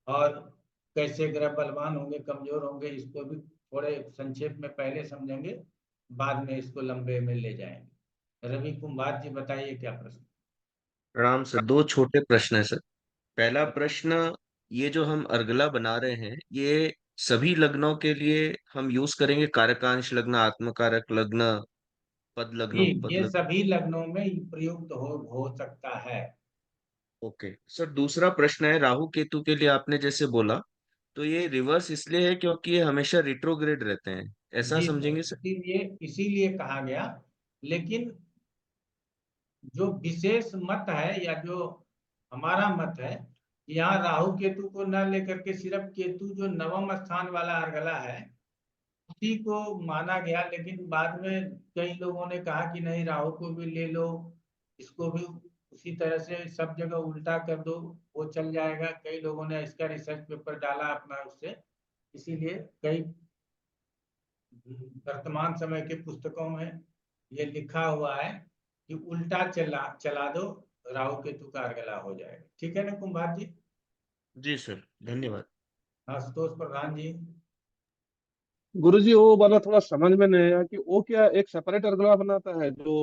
और कैसे ग्रह बलवान होंगे, कमजोर होंगे, इसको भी थोड़े संक्षेप में पहले समझेंगे, बाद में इसको लंबे में ले जाएंगे। रवि कुमार जी बताइए क्या प्रश्न? प्रणाम सर, दो छोटे प्रश्न है सर। पहला प्रश्न, ये जो हम अर्गला बना रहे हैं ये सभी लग्नों के लिए हम यूज करेंगे? कारकांश लग्न, आत्मकारक लग्न, पद लग्न, जी, उपपद ये लग्न? सभी लग्नों में प्रयुक्त हो सकता है। ओके सर, दूसरा प्रश्न है राहु केतु के लिए। आपने जैसे बोला तो ये रिवर्स इसलिए है क्योंकि ये हमेशा रिट्रोग्रेड रहते हैं, ऐसा जी सर, समझेंगे सर? इसीलिए कहा गया। लेकिन जो विशेष मत है या जो हमारा मत है, यहाँ राहु केतु को न लेकर के सिर्फ केतु जो नवम स्थान वाला अर्गला है उसी को माना गया। लेकिन बाद में कई लोगों ने कहा कि नहीं, राहु को भी ले लो, इसको भी उसी तरह से सब जगह उल्टा कर दो, वो चल जाएगा। कई लोगों ने इसका रिसर्च पेपर डाला अपना उससे। इसीलिए कई वर्तमान समय के पुस्तकों में ये लिखा हुआ है कि उल्टा चला दो, राहु केतु का अर्गला हो जाएगा। ठीक है ना कुंभार जी? जी सर, धन्यवाद। आशुतोष प्रधान जी। गुरुजी वो वाला थोड़ा समझ में नहीं आया कि वो क्या एक सेपरेट अर्गला बनाता है जो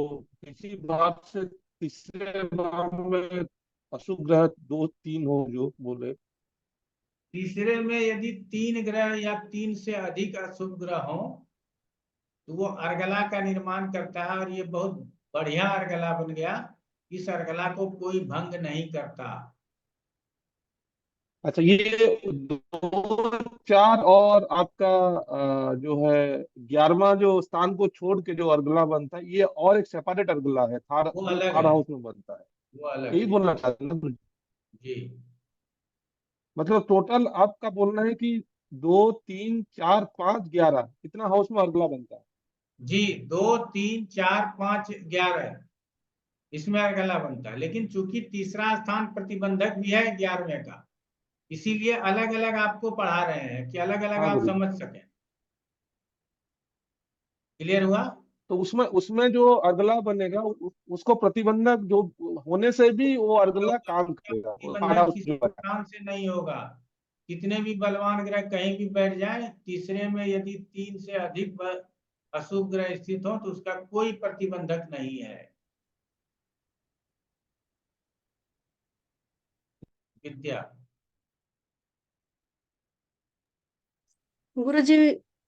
किसी भाव से तीसरे भाव में अशुभ ग्रह दो तीन हो जो बोले? तीसरे में यदि 3 ग्रह या 3 से अधिक अशुभ ग्रह हो तो वो अर्गला का निर्माण करता है, और ये बहुत बढ़िया अर्गला बन गया। इस अर्गला को कोई भंग नहीं करता। अच्छा, ये 2 4 और आपका जो है 11वां जो स्थान को छोड़ के जो अर्गला बनता है ये और एक सेपरेट अर्गला है, थार वो जो अलग थार है, हाउस में बनता है। वो अलग यही है बोलना चाहते हैं ना गुरुजी? जी। मतलब टोटल आपका बोलना है कि 2 3 4 5 11 कितना हाउस में अर्गला बनता है? जी, 2 3 4 5 11 इसमें अर्गला बनता है। लेकिन चूंकि तीसरा स्थान प्रतिबंधक भी है 11वें का, इसीलिए अलग अलग आपको पढ़ा रहे हैं कि अलग अलग हाँ आप गुरुजी। समझ सकें। क्लियर हुआ? तो उसमें उसमें जो अर्गला बनेगा उसको प्रतिबंधक जो होने से भी वो अर्गला काम करेगा, वो थार प्रतिबंधक हाउस जो किसी है। स्थान से नहीं होगा। कितने भी बलवान ग्रह कहीं भी बैठ जाए, तीसरे में यदि 3 से अधिक अशुभ ग्रह स्थित हो तो उसका कोई प्रतिबंधक नहीं है। विद्या। गुरुजी,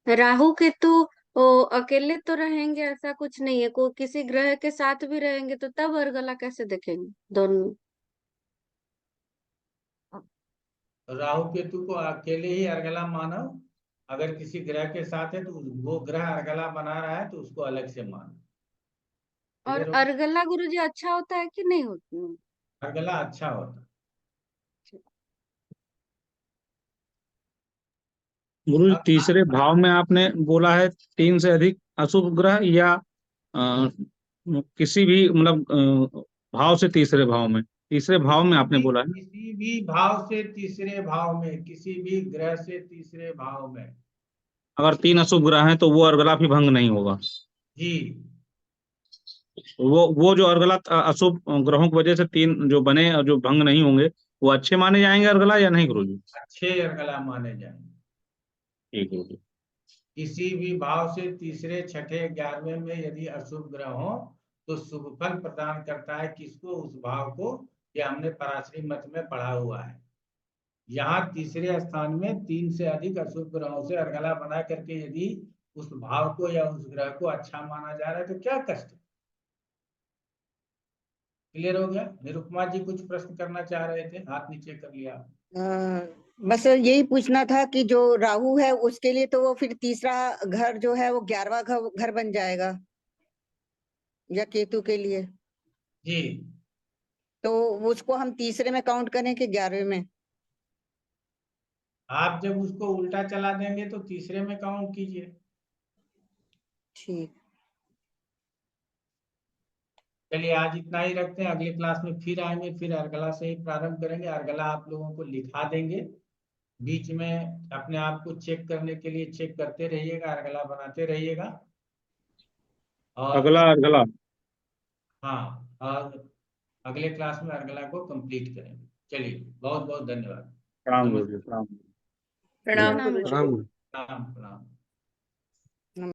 राहु केतु ओ अकेले तो रहेंगे ऐसा कुछ नहीं है, को किसी ग्रह के साथ भी रहेंगे तो तब अर्गला कैसे देखेंगे दोनों? राहु केतु को अकेले ही अर्गला मानो। अगर किसी ग्रह के साथ है तो वो ग्रह अर्गला बना रहा है तो उसको अलग से मानो। और क्लियर हो? अर्गला गुरुजी अच्छा होता है कि नहीं होता? अर्गला अच्छा होता है। गुरु जी, अब तीसरे भाव में आपने बोला है 3 से अधिक अशुभ ग्रह, या अ, किसी भी मतलब भाव से तीसरे भाव में, तीसरे भाव में आपने बोला है? किसी भी भाव से तीसरे भाव में, किसी भी ग्रह से तीसरे भाव में। अगर 3 अशुभ ग्रह हैं तो वो अर्गला भी भंग नहीं होगा? जी, वो जो अर्गला अशुभ ग्रहों की वजह से 3 जो बने और जो भंग नहीं होंगे, वो अच्छे माने जाएंगे अर्गला या नहीं गुरु जी? अच्छे अर्गला माने जाएंगे। ठीक है गुरु जी। किसी भी भाव से तीसरे छठे 11वें में यदि अशुभ ग्रह हो तो शुभ फल प्रदान करता है किसको? उस भाव को। यह हमने पराशरी मत में पढ़ा हुआ है। यहाँ तीसरे स्थान में 3 से अधिक अशुभ ग्रहों से अर्गला बना करके यदि उस भाव को या उस ग्रह को अच्छा माना जा रहा है तो क्या कष्ट है? क्लियर हो गया? निरुपमा जी कुछ प्रश्न करना चाह रहे थे, हाथ नीचे कर लिया। बस यही पूछना था कि जो राहु है उसके लिए तो वो फिर तीसरा घर जो है वो 11वां घर बन जाएगा, या केतु के लिए? जी, तो उसको हम तीसरे में काउंट करें कि 11वें में? आप जब उसको उल्टा चला देंगे तो तीसरे में काउंट कीजिए। ठीक। चलिए आज इतना ही रखते हैं, अगली क्लास में फिर आएंगे, फिर अर्गला से ही प्रारंभ करेंगे। अर्गला आप लोगों को लिखा देंगे, बीच में अपने आप को चेक करने के लिए चेक करते रहिएगा, अर्गला बनाते रहिएगा। और अगला अर्गला। हाँ, और अगले क्लास में अर्गला को कंप्लीट करेंगे। चलिए, बहुत बहुत धन्यवाद। प्रणाम गुरु जी, नमस्ते। प्रणाम। प्रणाम प्रणाम गुरुजी। प्रणाम। प्रणाम प्रणाम।